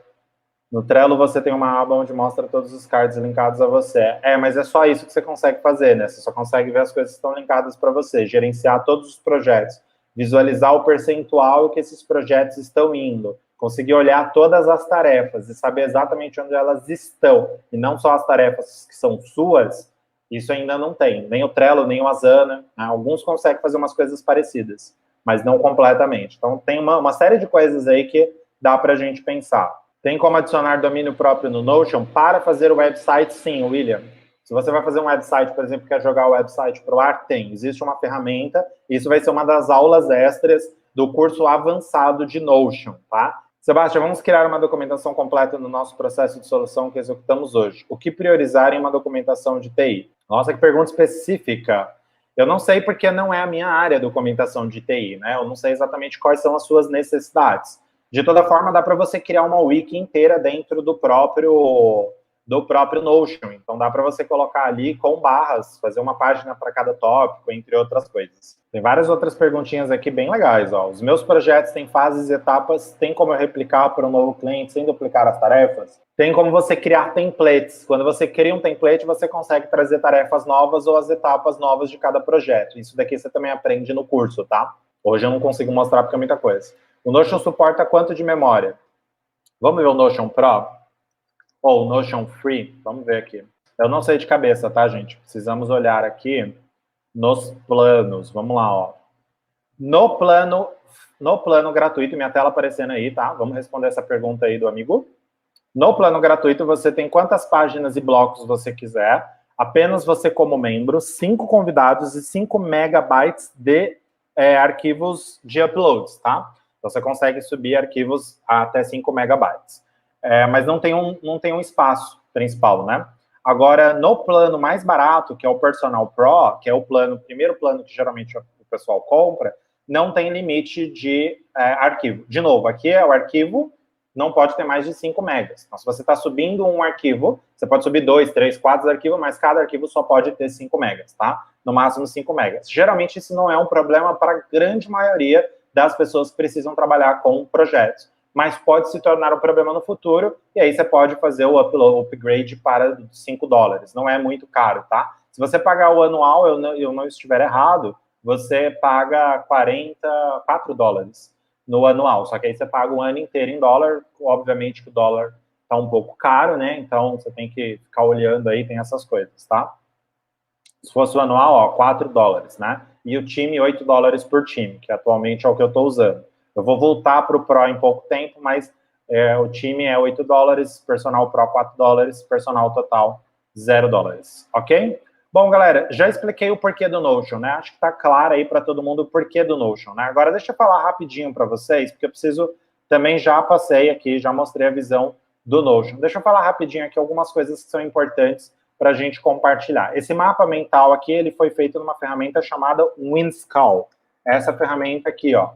No Trello, você tem uma aba onde mostra todos os cards linkados a você. Mas é só isso que você consegue fazer, né? Você só consegue ver as coisas que estão linkadas para você, gerenciar todos os projetos, visualizar o percentual que esses projetos estão indo, conseguir olhar todas as tarefas e saber exatamente onde elas estão, e não só as tarefas que são suas, isso ainda não tem. Nem o Trello, nem o Asana. Né? Alguns conseguem fazer umas coisas parecidas, mas não completamente. Então, tem uma série de coisas aí que dá para a gente pensar. Tem como adicionar domínio próprio no Notion para fazer o website? Sim, William. Se você vai fazer um website, por exemplo, quer jogar o website para o ar, tem. Existe uma ferramenta, isso vai ser uma das aulas extras do curso avançado de Notion, tá? Sebastião, vamos criar uma documentação completa no nosso processo de solução que executamos hoje. O que priorizar em uma documentação de TI? Nossa, que pergunta específica. Eu não sei porque não é a minha área, documentação de TI, né? Eu não sei exatamente quais são as suas necessidades. De toda forma, dá para você criar uma wiki inteira dentro do próprio Notion. Então, dá para você colocar ali com barras, fazer uma página para cada tópico, entre outras coisas. Tem várias outras perguntinhas aqui bem legais. Ó. Os meus projetos têm fases e etapas. Tem como eu replicar para um novo cliente sem duplicar as tarefas? Tem como você criar templates. Quando você cria um template, você consegue trazer tarefas novas ou as etapas novas de cada projeto. Isso daqui você também aprende no curso, tá? Hoje eu não consigo mostrar porque é muita coisa. O Notion suporta quanto de memória? Vamos ver o Notion Pro? Ou o Notion Free? Vamos ver aqui. Eu não sei de cabeça, tá, gente? Precisamos olhar aqui nos planos. Vamos lá, ó. No plano gratuito, minha tela aparecendo aí, tá? Vamos responder essa pergunta aí do amigo. No plano gratuito, você tem quantas páginas e blocos você quiser. Apenas você como membro, 5 convidados e 5 megabytes de arquivos de uploads, tá? Você consegue subir arquivos até 5 megabytes. Mas não tem um espaço principal, né? Agora, no plano mais barato, que é o Personal Pro, que é o primeiro plano que geralmente o pessoal compra, não tem limite de arquivo. De novo, aqui é o arquivo, não pode ter mais de 5 megas. Então, se você está subindo um arquivo, você pode subir 2, 3, 4 arquivos, mas cada arquivo só pode ter 5 megas, tá? No máximo 5 megas. Geralmente, isso não é um problema para a grande maioria das pessoas que precisam trabalhar com projetos. mas pode se tornar um problema no futuro, e aí você pode fazer o upgrade para $5. Não é muito caro, tá? Se você pagar o anual, eu não estiver errado, você paga $44 no anual, só que aí você paga o ano inteiro em dólar, obviamente que o dólar tá um pouco caro, né? Então você tem que ficar olhando aí, tem essas coisas, tá? Se fosse o anual, ó, $4, né? E o time, $8 por time, que atualmente é o que eu estou usando. Eu vou voltar para o Pro em pouco tempo, mas o time é $8, personal Pro $4, personal total $0, ok? Bom, galera, já expliquei o porquê do Notion, né? Acho que tá claro aí para todo mundo o porquê do Notion, né? Agora deixa eu falar rapidinho para vocês, porque eu preciso, também já passei aqui, já mostrei a visão do Notion. Deixa eu falar rapidinho aqui algumas coisas que são importantes para a gente compartilhar. Esse mapa mental aqui, ele foi feito numa ferramenta chamada WinSkull. Essa ferramenta aqui, ó,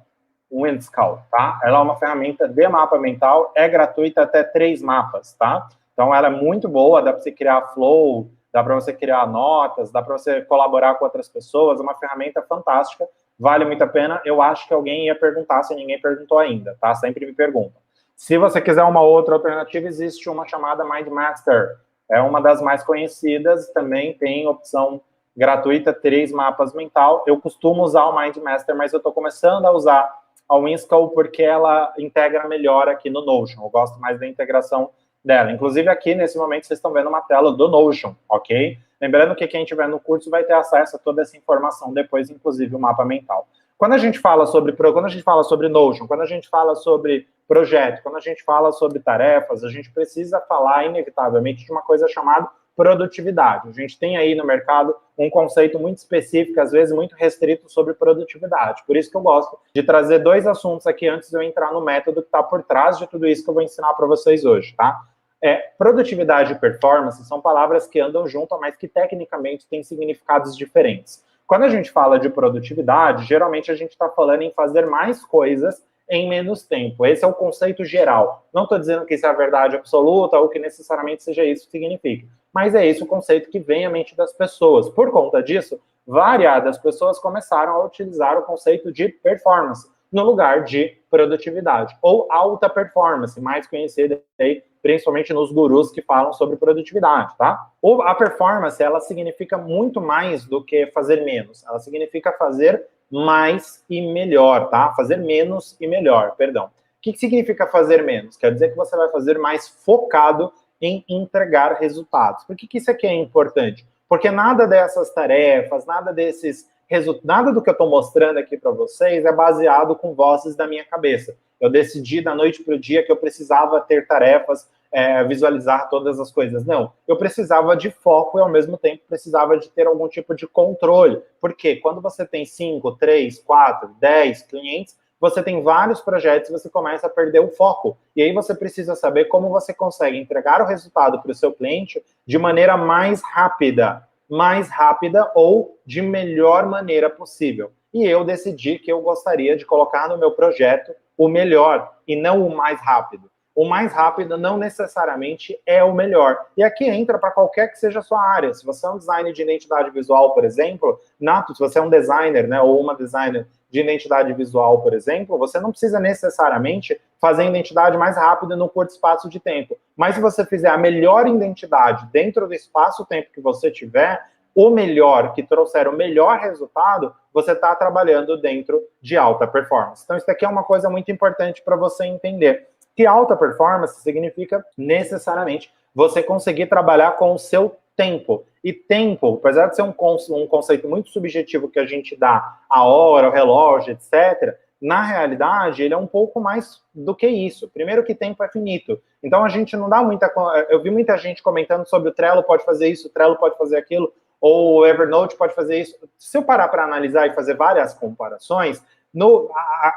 WinSkull, tá? Ela é uma ferramenta de mapa mental, é gratuita, até 3 mapas, tá? Então ela é muito boa, dá para você criar flow, dá para você criar notas, dá para você colaborar com outras pessoas, é uma ferramenta fantástica, vale muito a pena. Eu acho que alguém ia perguntar, se ninguém perguntou ainda, tá? Sempre me perguntam. Se você quiser uma outra alternativa, existe uma chamada MindMaster, é uma das mais conhecidas, também tem opção gratuita, 3 mapas mental. Eu costumo usar o MindMaster, mas eu estou começando a usar a WinSkull porque ela integra melhor aqui no Notion. Eu gosto mais da integração dela. Inclusive aqui, nesse momento, vocês estão vendo uma tela do Notion, ok? Lembrando que quem estiver no curso vai ter acesso a toda essa informação depois, inclusive o mapa mental. Quando a gente fala sobre Notion, quando a gente fala sobre projeto, quando a gente fala sobre tarefas, a gente precisa falar, inevitavelmente, de uma coisa chamada produtividade. A gente tem aí no mercado um conceito muito específico, às vezes muito restrito, sobre produtividade. Por isso que eu gosto de trazer 2 assuntos aqui antes de eu entrar no método que está por trás de tudo isso que eu vou ensinar para vocês hoje, tá? Produtividade e performance são palavras que andam junto, mas que tecnicamente têm significados diferentes. Quando a gente fala de produtividade, geralmente a gente está falando em fazer mais coisas em menos tempo. Esse é o conceito geral. Não estou dizendo que isso é a verdade absoluta ou que necessariamente seja isso que significa, mas é esse o conceito que vem à mente das pessoas. Por conta disso, variadas pessoas começaram a utilizar o conceito de performance no lugar de produtividade, ou alta performance, mais conhecida aí, principalmente nos gurus que falam sobre produtividade, tá? A performance, ela significa muito mais do que fazer menos. Ela significa fazer mais e melhor, tá? Fazer menos e melhor, perdão. O que significa fazer menos? Quer dizer que você vai fazer mais focado em entregar resultados. Por que isso aqui é importante? Porque nada dessas tarefas, nada do que eu estou mostrando aqui para vocês é baseado com vozes da minha cabeça. Eu decidi da noite para o dia que eu precisava ter tarefas, visualizar todas as coisas. Não, eu precisava de foco e, ao mesmo tempo, precisava de ter algum tipo de controle. Porque quando você tem 5, 3, 4, 10 clientes, você tem vários projetos e você começa a perder o foco. E aí você precisa saber como você consegue entregar o resultado para o seu cliente de maneira mais rápida ou de melhor maneira possível. E eu decidi que eu gostaria de colocar no meu projeto o melhor e não o mais rápido. O mais rápido não necessariamente é o melhor. E aqui entra para qualquer que seja a sua área. Se você é um designer de identidade visual, por exemplo, se você é um designer, né, ou uma designer de identidade visual, por exemplo, você não precisa necessariamente fazer a identidade mais rápida no curto espaço de tempo. Mas se você fizer a melhor identidade dentro do espaço-tempo que você tiver, o melhor, que trouxer o melhor resultado, você está trabalhando dentro de alta performance. Então, isso aqui é uma coisa muito importante para você entender. Que alta performance significa, necessariamente, você conseguir trabalhar com o seu tempo. E tempo, apesar de ser um conceito muito subjetivo que a gente dá a hora, o relógio, etc., na realidade, ele é um pouco mais do que isso. Primeiro que tempo é finito. Então, a gente não dá muita... Eu vi muita gente comentando sobre o Trello pode fazer isso, o Trello pode fazer aquilo, ou o Evernote pode fazer isso. Se eu parar para analisar e fazer várias comparações,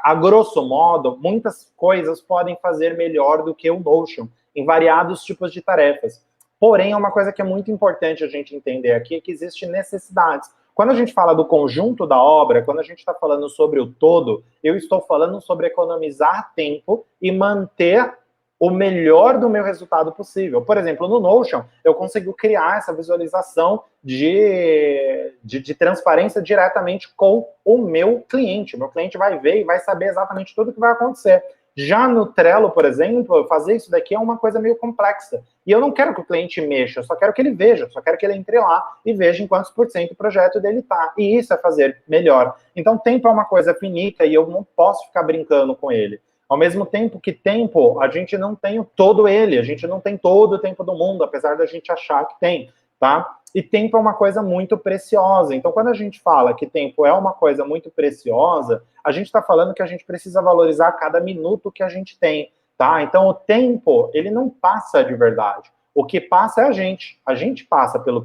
a grosso modo, muitas coisas podem fazer melhor do que o Notion em variados tipos de tarefas. Porém, é uma coisa que é muito importante a gente entender aqui, é que existem necessidades. Quando a gente fala do conjunto da obra, quando a gente está falando sobre o todo, eu estou falando sobre economizar tempo e manter o melhor do meu resultado possível. Por exemplo, no Notion, eu consigo criar essa visualização de transparência diretamente com o meu cliente. O meu cliente vai ver e vai saber exatamente tudo o que vai acontecer. Já no Trello, por exemplo, fazer isso daqui é uma coisa meio complexa. E eu não quero que o cliente mexa, eu só quero que ele veja, só quero que ele entre lá e veja em quantos por cento o projeto dele está. E isso é fazer melhor. Então, tempo é uma coisa finita e eu não posso ficar brincando com ele. Ao mesmo tempo que tempo, a gente não tem todo ele, a gente não tem todo o tempo do mundo, apesar da gente achar que tem, tá? E tempo é uma coisa muito preciosa. Então, quando a gente fala que tempo é uma coisa muito preciosa, a gente está falando que a gente precisa valorizar cada minuto que a gente tem, tá? Então, o tempo, ele não passa de verdade. O que passa é a gente. A gente passa pelo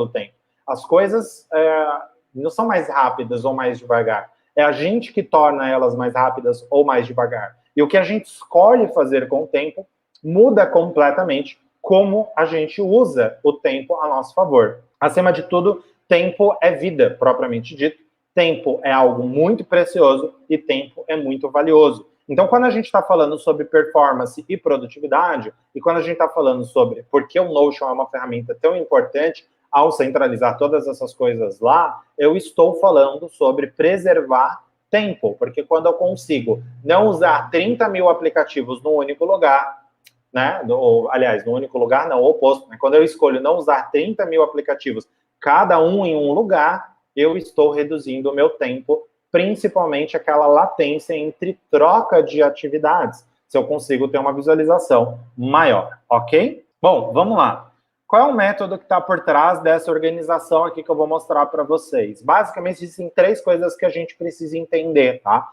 tempo. As coisas não são mais rápidas ou mais devagar. É a gente que torna elas mais rápidas ou mais devagar. E o que a gente escolhe fazer com o tempo muda completamente como a gente usa o tempo a nosso favor. Acima de tudo, tempo é vida, propriamente dito. Tempo é algo muito precioso e tempo é muito valioso. Então, quando a gente está falando sobre performance e produtividade, e quando a gente está falando sobre por que o Notion é uma ferramenta tão importante ao centralizar todas essas coisas lá, eu estou falando sobre preservar tempo, porque quando eu consigo não usar 30 mil aplicativos num único lugar, né? Aliás, no único lugar, não, o oposto. Né? Quando eu escolho não usar 30 mil aplicativos, cada um em um lugar, eu estou reduzindo o meu tempo, principalmente aquela latência entre troca de atividades, se eu consigo ter uma visualização maior, ok? Bom, vamos lá. Qual é o método que está por trás dessa organização aqui que eu vou mostrar para vocês? Basicamente, existem 3 coisas que a gente precisa entender, tá?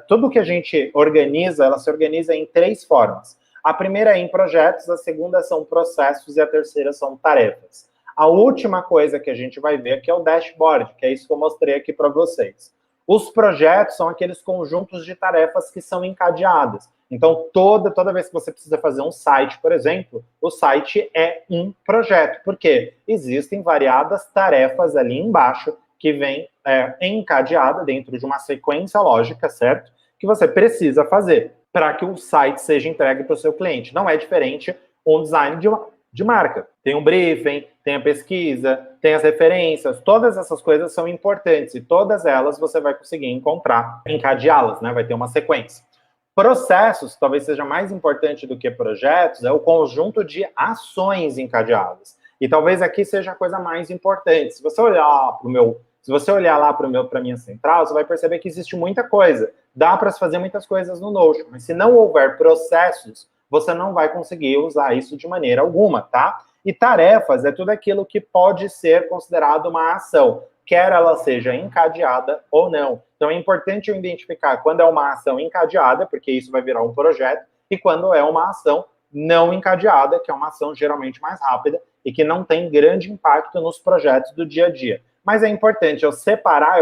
Tudo que a gente organiza, ela se organiza em 3 formas. A primeira é em projetos, a segunda são processos e a terceira são tarefas. A última coisa que a gente vai ver aqui é o dashboard, que é isso que eu mostrei aqui para vocês. Os projetos são aqueles conjuntos de tarefas que são encadeadas. Então, toda vez que você precisa fazer um site, por exemplo, o site é um projeto. Por quê? Existem variadas tarefas ali embaixo que vêm encadeada dentro de uma sequência lógica, certo? Que você precisa fazer para que o site seja entregue para o seu cliente. Não é diferente um design de marca. Tem um briefing, tem a pesquisa, tem as referências, todas essas coisas são importantes e todas elas você vai conseguir encontrar, encadeá-las, né? Vai ter uma sequência. Processos, talvez seja mais importante do que projetos, é o conjunto de ações encadeadas. E talvez aqui seja a coisa mais importante. Se você olhar lá para a minha central, você vai perceber que existe muita coisa. Dá para se fazer muitas coisas no Notion, mas se não houver processos, você não vai conseguir usar isso de maneira alguma, tá? E tarefas é tudo aquilo que pode ser considerado uma ação, quer ela seja encadeada ou não. Então é importante eu identificar quando é uma ação encadeada, porque isso vai virar um projeto, e quando é uma ação não encadeada, que é uma ação geralmente mais rápida e que não tem grande impacto nos projetos do dia a dia. Mas é importante eu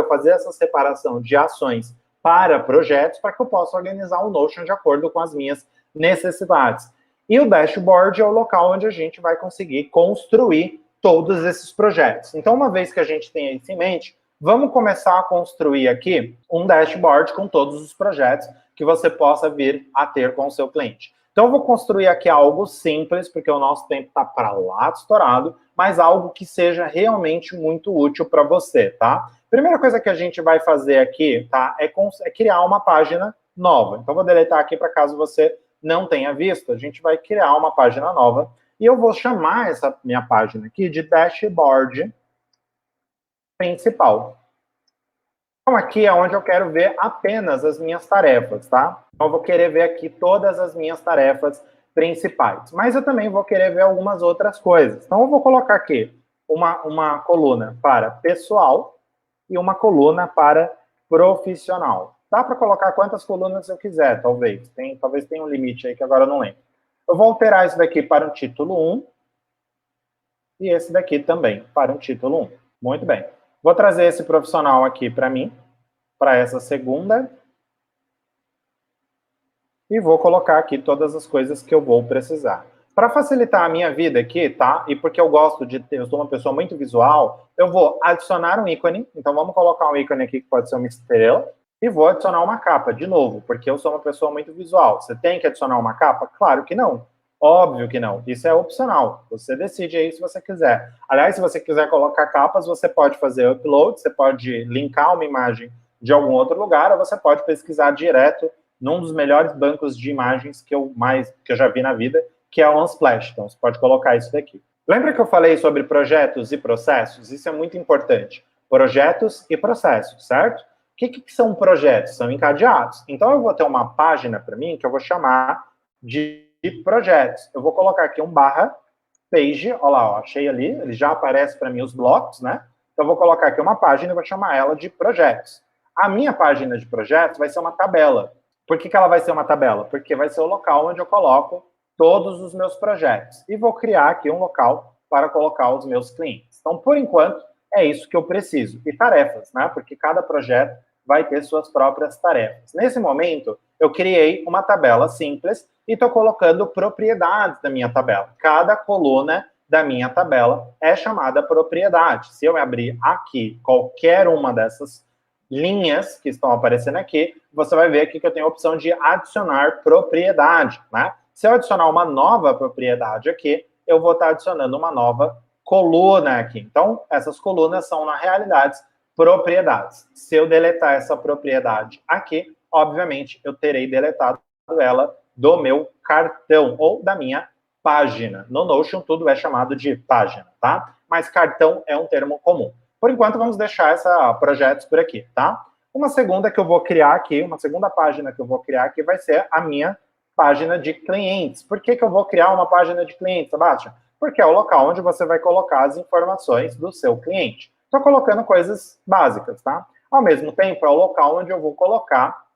fazer essa separação de ações para projetos, para que eu possa organizar o Notion de acordo com as minhas necessidades. E o dashboard é o local onde a gente vai conseguir construir todos esses projetos. Então, uma vez que a gente tem isso em mente, vamos começar a construir aqui um dashboard com todos os projetos que você possa vir a ter com o seu cliente. Então, eu vou construir aqui algo simples, porque o nosso tempo está para lá estourado, mas algo que seja realmente muito útil para você, tá? Primeira coisa que a gente vai fazer aqui, tá, é criar uma página nova. Então, vou deletar aqui para caso você não tenha visto. A gente vai criar uma página nova e eu vou chamar essa minha página aqui de dashboard principal. Então, aqui é onde eu quero ver apenas as minhas tarefas, tá? Então, eu vou querer ver aqui todas as minhas tarefas principais. Mas eu também vou querer ver algumas outras coisas. Então, eu vou colocar aqui uma coluna para pessoal e uma coluna para profissional. Dá para colocar quantas colunas eu quiser, talvez. Talvez tenha um limite aí que agora eu não lembro. Eu vou alterar isso daqui para um título 1 e esse daqui também para um título 1. Muito bem. Vou trazer esse profissional aqui para mim, para essa segunda. E vou colocar aqui todas as coisas que eu vou precisar. Para facilitar a minha vida aqui, tá? E porque eu sou uma pessoa muito visual, eu vou adicionar um ícone. Então, vamos colocar um ícone aqui que pode ser uma estrela. E vou adicionar uma capa, de novo, porque eu sou uma pessoa muito visual. Você tem que adicionar uma capa? Claro que não. Óbvio que não. Isso é opcional. Você decide aí se você quiser. Aliás, se você quiser colocar capas, você pode fazer upload, você pode linkar uma imagem de algum outro lugar, ou você pode pesquisar direto num dos melhores bancos de imagens que eu já vi na vida, que é o Unsplash. Então, você pode colocar isso daqui. Lembra que eu falei sobre projetos e processos? Isso é muito importante. Projetos e processos, certo? O que são projetos? São encadeados. Então, eu vou ter uma página para mim que eu vou chamar de projetos. Eu vou colocar aqui um barra page, olha lá, ó, achei ali, ele já aparece para mim os blocos, né? Então, eu vou colocar aqui uma página e vou chamar ela de projetos. A minha página de projetos vai ser uma tabela. Por que ela vai ser uma tabela? Porque vai ser o local onde eu coloco todos os meus projetos. E vou criar aqui um local para colocar os meus clientes. Então, por enquanto, é isso que eu preciso. E tarefas, né? Porque cada projeto vai ter suas próprias tarefas. Nesse momento, eu criei uma tabela simples e estou colocando propriedades da minha tabela. Cada coluna da minha tabela é chamada propriedade. Se eu abrir aqui qualquer uma dessas linhas que estão aparecendo aqui, você vai ver aqui que eu tenho a opção de adicionar propriedade, né? Se eu adicionar uma nova propriedade aqui, eu vou estar adicionando uma nova coluna aqui. Então, essas colunas são, na realidade, propriedades. Se eu deletar essa propriedade aqui, obviamente, eu terei deletado ela do meu cartão ou da minha página. No Notion, tudo é chamado de página, tá? Mas cartão é um termo comum. Por enquanto, vamos deixar essa projetos por aqui, tá? Uma segunda que eu vou criar aqui, uma segunda página que eu vou criar aqui vai ser a minha página de clientes. Por que eu vou criar uma página de clientes, Sebastião? Porque é o local onde você vai colocar as informações do seu cliente. Estou colocando coisas básicas, tá? Ao mesmo tempo, é o local onde eu vou colocar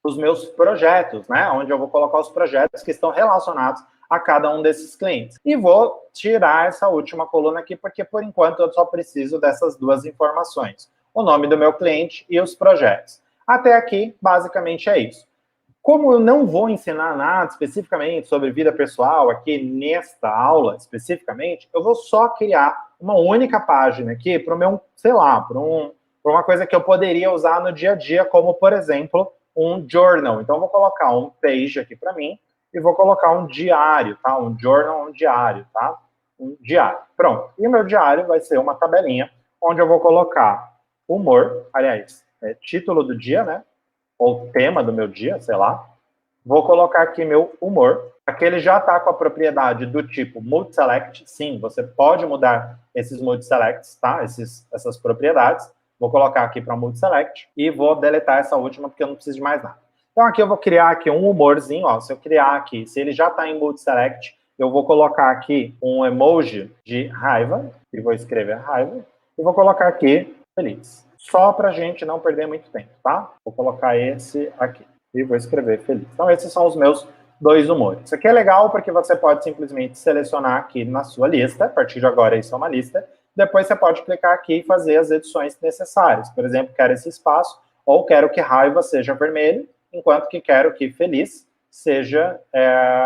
os meus projetos, né? Onde eu vou colocar os projetos que estão relacionados a cada um desses clientes. E vou tirar essa última coluna aqui, porque por enquanto eu só preciso dessas duas informações. O nome do meu cliente e os projetos. Até aqui, basicamente, é isso. Como eu não vou ensinar nada especificamente sobre vida pessoal aqui nesta aula especificamente, eu vou só criar uma única página aqui para o meu, sei lá, para uma coisa que eu poderia usar no dia a dia, como, por exemplo, um journal. Então, eu vou colocar um page aqui para mim e vou colocar um diário, tá? Um journal, um diário, tá? Um diário. Pronto. E o meu diário vai ser uma tabelinha onde eu vou colocar humor, aliás, título do dia, né? Ou tema do meu dia, sei lá. Vou colocar aqui meu humor. Aqui ele já está com a propriedade do tipo multi-select. Sim, você pode mudar esses multi-selects, tá? Essas propriedades. Vou colocar aqui para multi-select e vou deletar essa última porque eu não preciso de mais nada. Então aqui eu vou criar aqui um humorzinho, ó. Se eu criar aqui, se ele já está em multi-select, eu vou colocar aqui um emoji de raiva, e vou escrever raiva, e vou colocar aqui feliz. Só para a gente não perder muito tempo, tá? Vou colocar esse aqui e vou escrever feliz. Então, esses são os meus dois humores. Isso aqui é legal porque você pode simplesmente selecionar aqui na sua lista. A partir de agora, isso é uma lista. Depois, você pode clicar aqui e fazer as edições necessárias. Por exemplo, quero esse espaço ou quero que raiva seja vermelho, enquanto que quero que feliz seja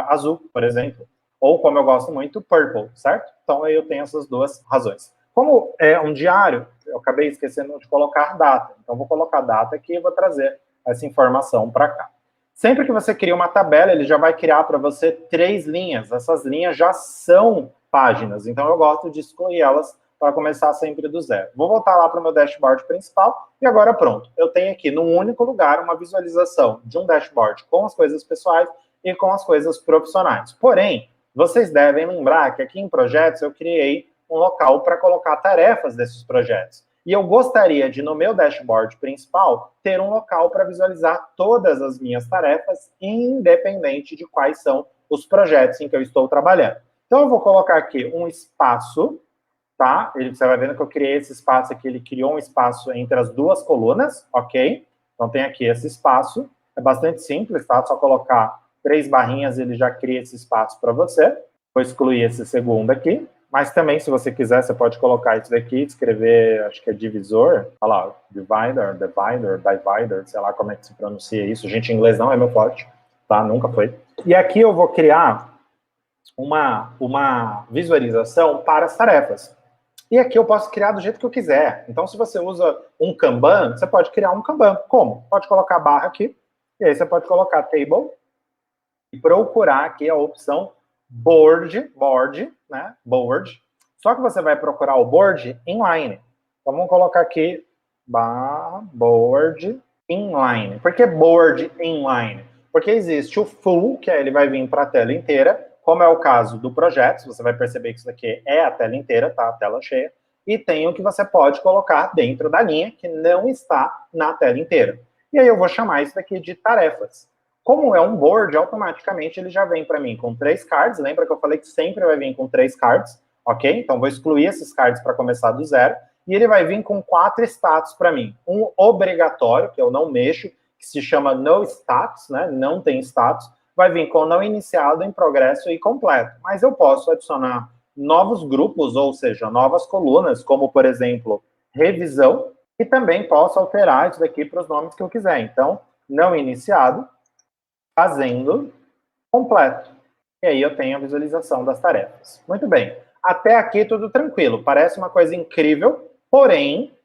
azul, por exemplo. Ou, como eu gosto muito, purple, certo? Então, aí eu tenho essas duas razões. Como é um diário, eu acabei esquecendo de colocar data. Então, vou colocar data aqui e vou trazer essa informação para cá. Sempre que você cria uma tabela, ele já vai criar para você 3 linhas. Essas linhas já são páginas. Então, eu gosto de excluir elas para começar sempre do zero. Vou voltar lá para o meu dashboard principal e agora pronto. Eu tenho aqui, num único lugar, uma visualização de um dashboard com as coisas pessoais e com as coisas profissionais. Porém, vocês devem lembrar que aqui em projetos eu criei um local para colocar tarefas desses projetos. E eu gostaria de, no meu dashboard principal, ter um local para visualizar todas as minhas tarefas, independente de quais são os projetos em que eu estou trabalhando. Então, eu vou colocar aqui um espaço, tá? Você vai vendo que eu criei esse espaço aqui, ele criou um espaço entre as duas colunas, ok? Então, tem aqui esse espaço. É bastante simples, tá? Só colocar 3 barrinhas, ele já cria esse espaço para você. Vou excluir esse segundo aqui. Mas também, se você quiser, você pode colocar isso daqui, escrever, acho que é divisor, olha lá, divider, sei lá como é que se pronuncia isso. Gente, inglês não é meu forte, tá? Nunca foi. E aqui eu vou criar uma visualização para as tarefas. E aqui eu posso criar do jeito que eu quiser. Então, se você usa um Kanban, você pode criar um Kanban. Como? Pode colocar barra aqui, e aí você pode colocar table, e procurar aqui a opção board, né? Board. Só que você vai procurar o board inline. Então, vamos colocar aqui board inline. Por que board inline? Porque existe o full, que aí ele vai vir para a tela inteira, como é o caso do projeto, você vai perceber que isso daqui é a tela inteira, tá? A tela cheia. E tem o que você pode colocar dentro da linha, que não está na tela inteira. E aí eu vou chamar isso daqui de tarefas. Como é um board, automaticamente ele já vem para mim com 3 cards. Lembra que eu falei que sempre vai vir com 3 cards, ok? Então vou excluir esses cards para começar do zero. E ele vai vir com 4 status para mim. Um obrigatório, que eu não mexo, que se chama no status, né? Não tem status. Vai vir com não iniciado, em progresso e completo. Mas eu posso adicionar novos grupos, ou seja, novas colunas, como, por exemplo, revisão, e também posso alterar isso daqui para os nomes que eu quiser. Então, não iniciado, fazendo, completo. E aí eu tenho a visualização das tarefas. Muito bem. Até aqui tudo tranquilo. Parece uma coisa incrível, porém,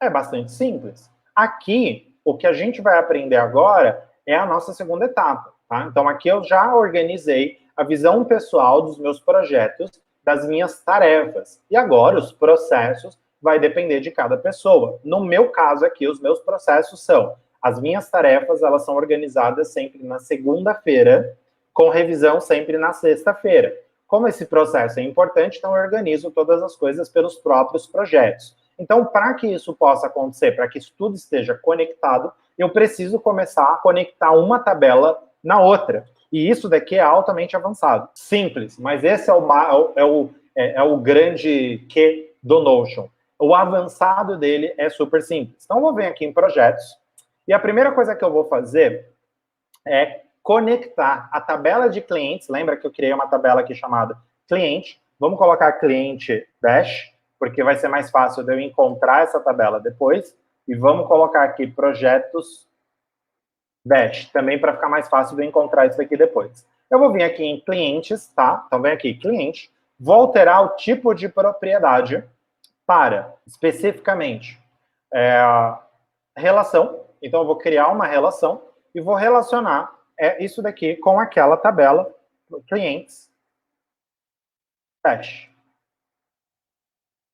é bastante simples. Aqui, o que a gente vai aprender agora é a nossa segunda etapa. Tá? Então, aqui eu já organizei a visão pessoal dos meus projetos, das minhas tarefas. E agora, os processos vai depender de cada pessoa. No meu caso aqui, os meus processos são: as minhas tarefas, elas são organizadas sempre na segunda-feira, com revisão sempre na sexta-feira. Como esse processo é importante, então eu organizo todas as coisas pelos próprios projetos. Então, para que isso possa acontecer, para que isso tudo esteja conectado, eu preciso começar a conectar uma tabela na outra. E isso daqui é altamente avançado. Simples, mas esse é o grande quê do Notion. O avançado dele é super simples. Então, eu vou vir aqui em projetos, e a primeira coisa que eu vou fazer é conectar a tabela de clientes. Lembra que eu criei uma tabela aqui chamada cliente? Vamos colocar cliente dash, porque vai ser mais fácil de eu encontrar essa tabela depois. E vamos colocar aqui projetos dash, também para ficar mais fácil de eu encontrar isso aqui depois. Eu vou vir aqui em clientes, tá? Então vem aqui, cliente. Vou alterar o tipo de propriedade para, especificamente, relação. Então eu vou criar uma relação e vou relacionar isso daqui com aquela tabela, clientes, dash.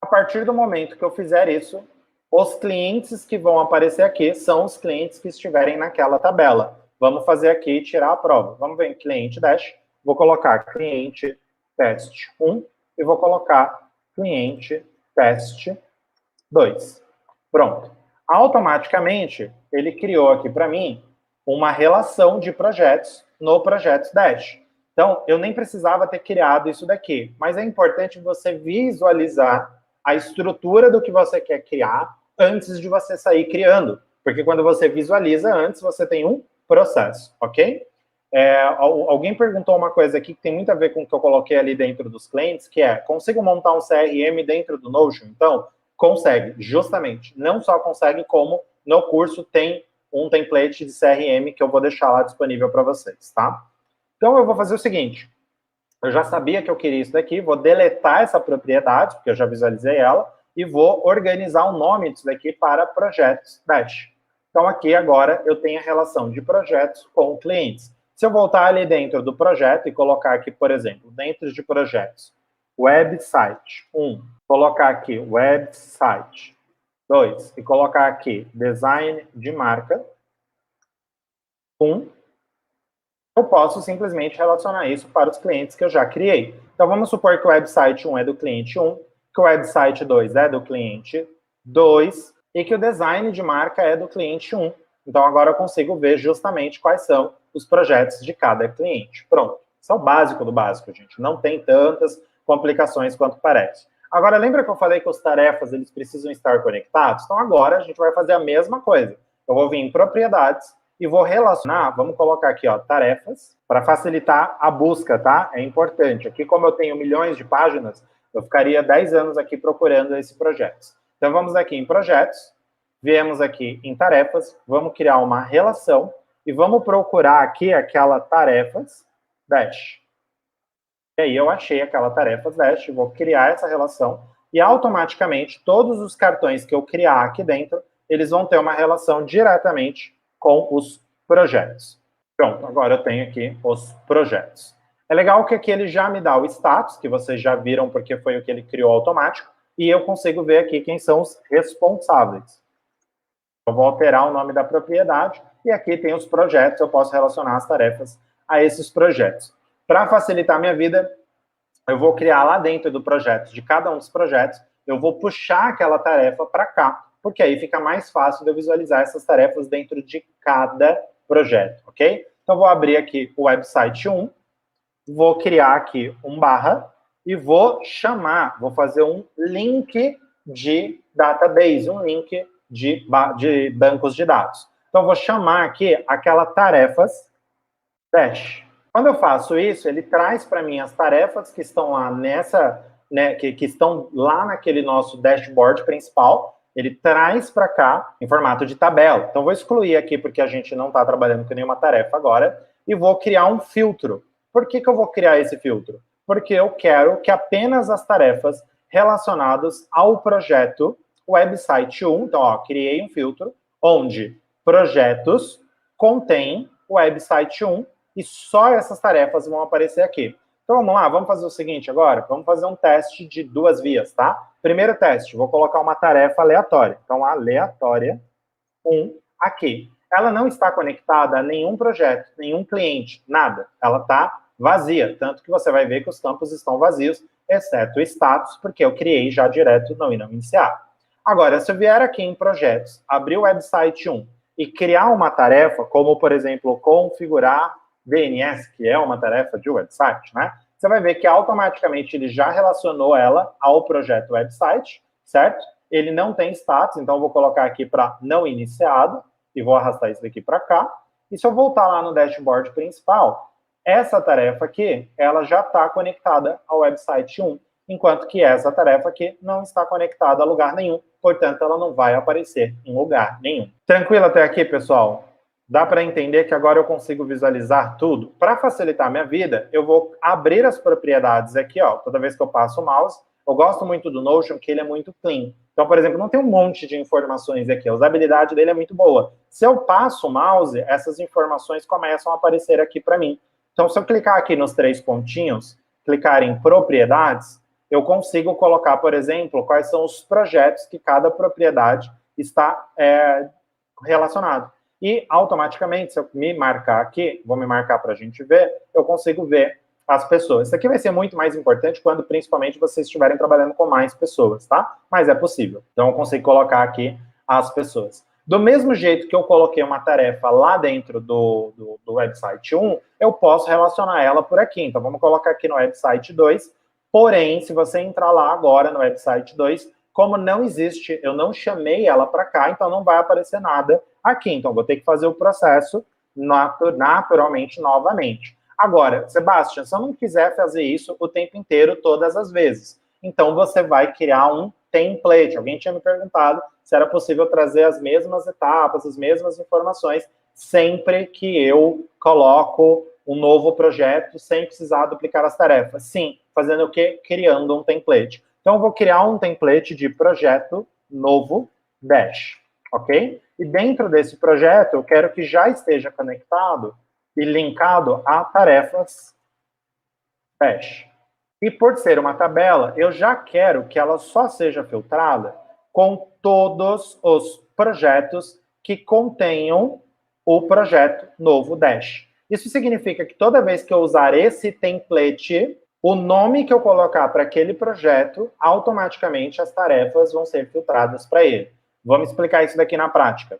A partir do momento que eu fizer isso, os clientes que vão aparecer aqui são os clientes que estiverem naquela tabela. Vamos fazer aqui e tirar a prova. Vamos ver em cliente dash, vou colocar cliente teste 1 e vou colocar cliente teste 2. Pronto. Automaticamente, ele criou aqui para mim uma relação de projetos no Projetos Dash. Então, eu nem precisava ter criado isso daqui, mas é importante você visualizar a estrutura do que você quer criar antes de você sair criando, porque quando você visualiza antes, você tem um processo, ok? Alguém perguntou uma coisa aqui que tem muito a ver com o que eu coloquei ali dentro dos clientes, que é: consigo montar um CRM dentro do Notion? Então, consegue, justamente. Não só consegue, como no curso tem um template de CRM que eu vou deixar lá disponível para vocês, tá? Então, eu vou fazer o seguinte. Eu já sabia que eu queria isso daqui, vou deletar essa propriedade, porque eu já visualizei ela, e vou organizar o nome disso daqui para projetos Dash. Então, aqui agora eu tenho a relação de projetos com clientes. Se eu voltar ali dentro do projeto e colocar aqui, por exemplo, dentro de projetos, website 1, colocar aqui website 2 e colocar aqui design de marca 1, eu posso simplesmente relacionar isso para os clientes que eu já criei. Então, vamos supor que o website 1 é do cliente 1, que o website 2 é do cliente 2 e que o design de marca é do cliente 1. Então, agora eu consigo ver justamente quais são os projetos de cada cliente. Pronto. Isso é o básico do básico, gente. Não tem tantas complicações quanto parece. Agora, lembra que eu falei que os tarefas eles precisam estar conectados? Então, agora a gente vai fazer a mesma coisa. Eu vou vir em propriedades e vou relacionar, vamos colocar aqui, ó, tarefas, para facilitar a busca, tá? É importante. Aqui, como eu tenho milhões de páginas, eu ficaria 10 anos aqui procurando esse projeto. Então, vamos aqui em projetos, viemos aqui em tarefas, vamos criar uma relação e vamos procurar aqui aquela tarefas dash. E aí eu achei aquela tarefas dash, vou criar essa relação e automaticamente todos os cartões que eu criar aqui dentro, eles vão ter uma relação diretamente com os projetos. Pronto, agora eu tenho aqui os projetos. É legal que aqui ele já me dá o status, que vocês já viram porque foi o que ele criou automático, e eu consigo ver aqui quem são os responsáveis. Eu vou alterar o nome da propriedade e aqui tem os projetos, eu posso relacionar as tarefas a esses projetos. Para facilitar a minha vida, eu vou criar lá dentro do projeto, de cada um dos projetos, eu vou puxar aquela tarefa para cá, porque aí fica mais fácil de eu visualizar essas tarefas dentro de cada projeto, ok? Então, vou abrir aqui o website 1, vou criar aqui um barra e vou chamar, vou fazer um link de database, um link de bancos de dados. Então, vou chamar aqui aquela tarefas dash. Quando eu faço isso, ele traz para mim as tarefas que estão lá nessa, né, que estão lá naquele nosso dashboard principal, ele traz para cá em formato de tabela. Então, vou excluir aqui porque a gente não está trabalhando com nenhuma tarefa agora e vou criar um filtro. Por que eu vou criar esse filtro? Porque eu quero que apenas as tarefas relacionadas ao projeto website 1, então, ó, criei um filtro onde projetos contém o website 1 e só essas tarefas vão aparecer aqui. Então, vamos lá, vamos fazer o seguinte agora, vamos fazer um teste de 2 vias, tá? Primeiro teste, vou colocar uma tarefa aleatória. Então, aleatória 1 aqui. Ela não está conectada a nenhum projeto, nenhum cliente, nada. Ela está vazia, tanto que você vai ver que os campos estão vazios, exceto o status, porque eu criei já direto não e não iniciar. Agora, se eu vier aqui em projetos, abrir o website 1 e criar uma tarefa, como, por exemplo, configurar DNS, que é uma tarefa de website, né? Você vai ver que automaticamente ele já relacionou ela ao projeto website, certo? Ele não tem status, então eu vou colocar aqui para não iniciado e vou arrastar isso daqui para cá. E se eu voltar lá no dashboard principal, essa tarefa aqui, ela já está conectada ao website 1, enquanto que essa tarefa aqui não está conectada a lugar nenhum, portanto, ela não vai aparecer em lugar nenhum. Tranquilo até aqui, pessoal? Dá para entender que agora eu consigo visualizar tudo? Para facilitar a minha vida, eu vou abrir as propriedades aqui, ó, toda vez que eu passo o mouse. Eu gosto muito do Notion, que ele é muito clean. Então, por exemplo, não tem um monte de informações aqui, a usabilidade dele é muito boa. Se eu passo o mouse, essas informações começam a aparecer aqui para mim. Então, se eu clicar aqui nos 3 pontinhos, clicar em propriedades, eu consigo colocar, por exemplo, quais são os projetos que cada propriedade está relacionado. E, automaticamente, se eu me marcar aqui, vou me marcar para a gente ver, eu consigo ver as pessoas. Isso aqui vai ser muito mais importante quando, principalmente, vocês estiverem trabalhando com mais pessoas, tá? Mas é possível. Então, eu consigo colocar aqui as pessoas. Do mesmo jeito que eu coloquei uma tarefa lá dentro do website 1, eu posso relacionar ela por aqui. Então, vamos colocar aqui no website 2. Porém, se você entrar lá agora no website 2, como não existe, eu não chamei ela para cá, então não vai aparecer nada aqui. Então, vou ter que fazer o processo naturalmente novamente. Agora, Sebastião, se eu não quiser fazer isso o tempo inteiro, todas as vezes, então você vai criar um template. Alguém tinha me perguntado se era possível trazer as mesmas etapas, as mesmas informações, sempre que eu coloco um novo projeto, sem precisar duplicar as tarefas. Sim, fazendo o quê? Criando um template. Então, eu vou criar um template de projeto novo dash, ok? E dentro desse projeto, eu quero que já esteja conectado e linkado a tarefas dash. E por ser uma tabela, eu já quero que ela só seja filtrada com todos os projetos que contenham o projeto novo dash. Isso significa que toda vez que eu usar esse template, o nome que eu colocar para aquele projeto, automaticamente as tarefas vão ser filtradas para ele. Vamos explicar isso daqui na prática.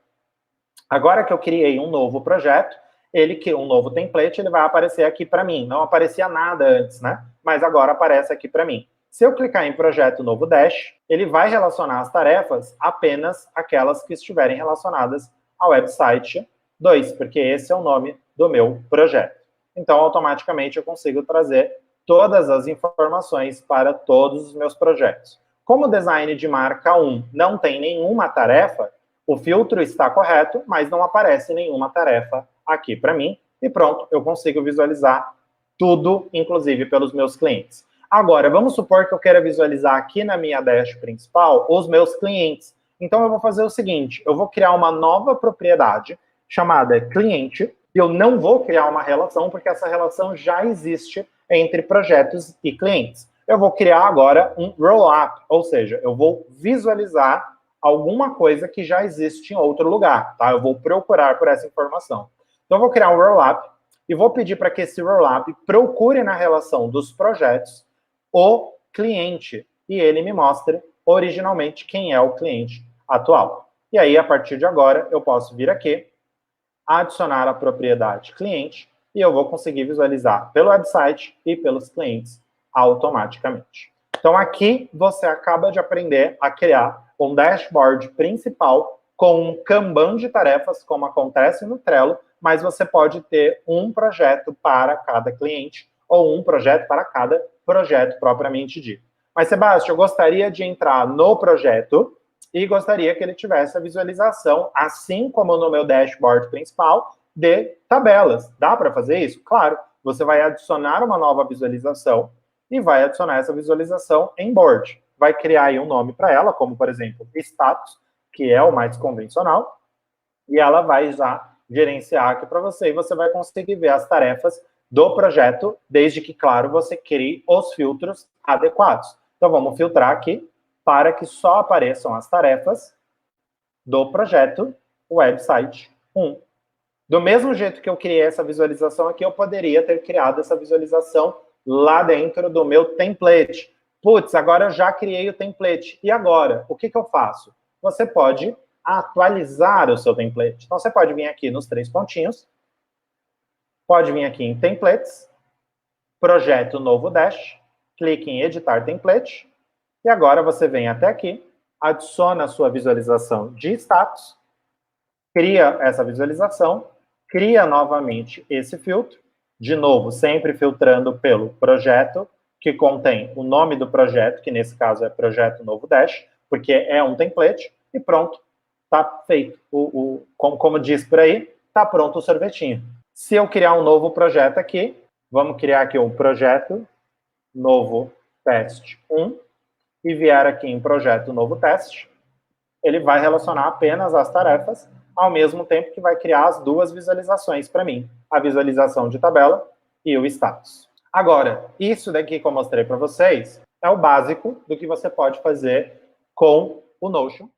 Agora que eu criei um novo projeto, ele criou um novo template, ele vai aparecer aqui para mim. Não aparecia nada antes, né? Mas agora aparece aqui para mim. Se eu clicar em projeto novo dash, ele vai relacionar as tarefas apenas aquelas que estiverem relacionadas ao website 2, porque esse é o nome do meu projeto. Então, automaticamente, eu consigo trazer todas as informações para todos os meus projetos. Como o design de marca 1 não tem nenhuma tarefa, o filtro está correto, mas não aparece nenhuma tarefa aqui para mim. E pronto, eu consigo visualizar tudo, inclusive pelos meus clientes. Agora, vamos supor que eu queira visualizar aqui na minha dash principal os meus clientes. Então, eu vou fazer o seguinte, eu vou criar uma nova propriedade chamada cliente, e eu não vou criar uma relação, porque essa relação já existe entre projetos e clientes. Eu vou criar agora um roll-up, ou seja, eu vou visualizar alguma coisa que já existe em outro lugar, tá? Eu vou procurar por essa informação. Então, eu vou criar um rollup e vou pedir para que esse rollup procure na relação dos projetos o cliente e ele me mostre originalmente quem é o cliente atual. E aí, a partir de agora, eu posso vir aqui, adicionar a propriedade cliente e eu vou conseguir visualizar pelo website e pelos clientes automaticamente. Então, aqui você acaba de aprender a criar um dashboard principal com um Kanban de tarefas, como acontece no Trello, mas você pode ter um projeto para cada cliente ou um projeto para cada projeto propriamente dito. Mas, Sebastião, eu gostaria de entrar no projeto e gostaria que ele tivesse a visualização, assim como no meu dashboard principal, de tabelas. Dá para fazer isso? Claro. Você vai adicionar uma nova visualização e vai adicionar essa visualização em board. Vai criar aí um nome para ela, como, por exemplo, status, que é o mais convencional, e ela vai já gerenciar aqui para você, e você vai conseguir ver as tarefas do projeto, desde que, claro, você crie os filtros adequados. Então, vamos filtrar aqui para que só apareçam as tarefas do projeto website 1. Do mesmo jeito que eu criei essa visualização aqui, eu poderia ter criado essa visualização lá dentro do meu template. Putz, agora eu já criei o template. E agora? O que eu faço? Você pode atualizar o seu template. Então, você pode vir aqui nos 3 pontinhos, pode vir aqui em Templates, Projeto Novo Dash, clique em Editar Template, e agora você vem até aqui, adiciona a sua visualização de status, cria essa visualização, cria novamente esse filtro, de novo, sempre filtrando pelo projeto, que contém o nome do projeto, que nesse caso é Projeto Novo Dash, porque é um template, e pronto, está feito. Como diz por aí, está pronto o sorvetinho. Se eu criar um novo projeto aqui, vamos criar aqui um projeto novo teste 1, e vier aqui em projeto novo teste, ele vai relacionar apenas as tarefas, ao mesmo tempo que vai criar as 2 visualizações para mim, a visualização de tabela e o status. Agora, isso daqui que eu mostrei para vocês é o básico do que você pode fazer com o Notion.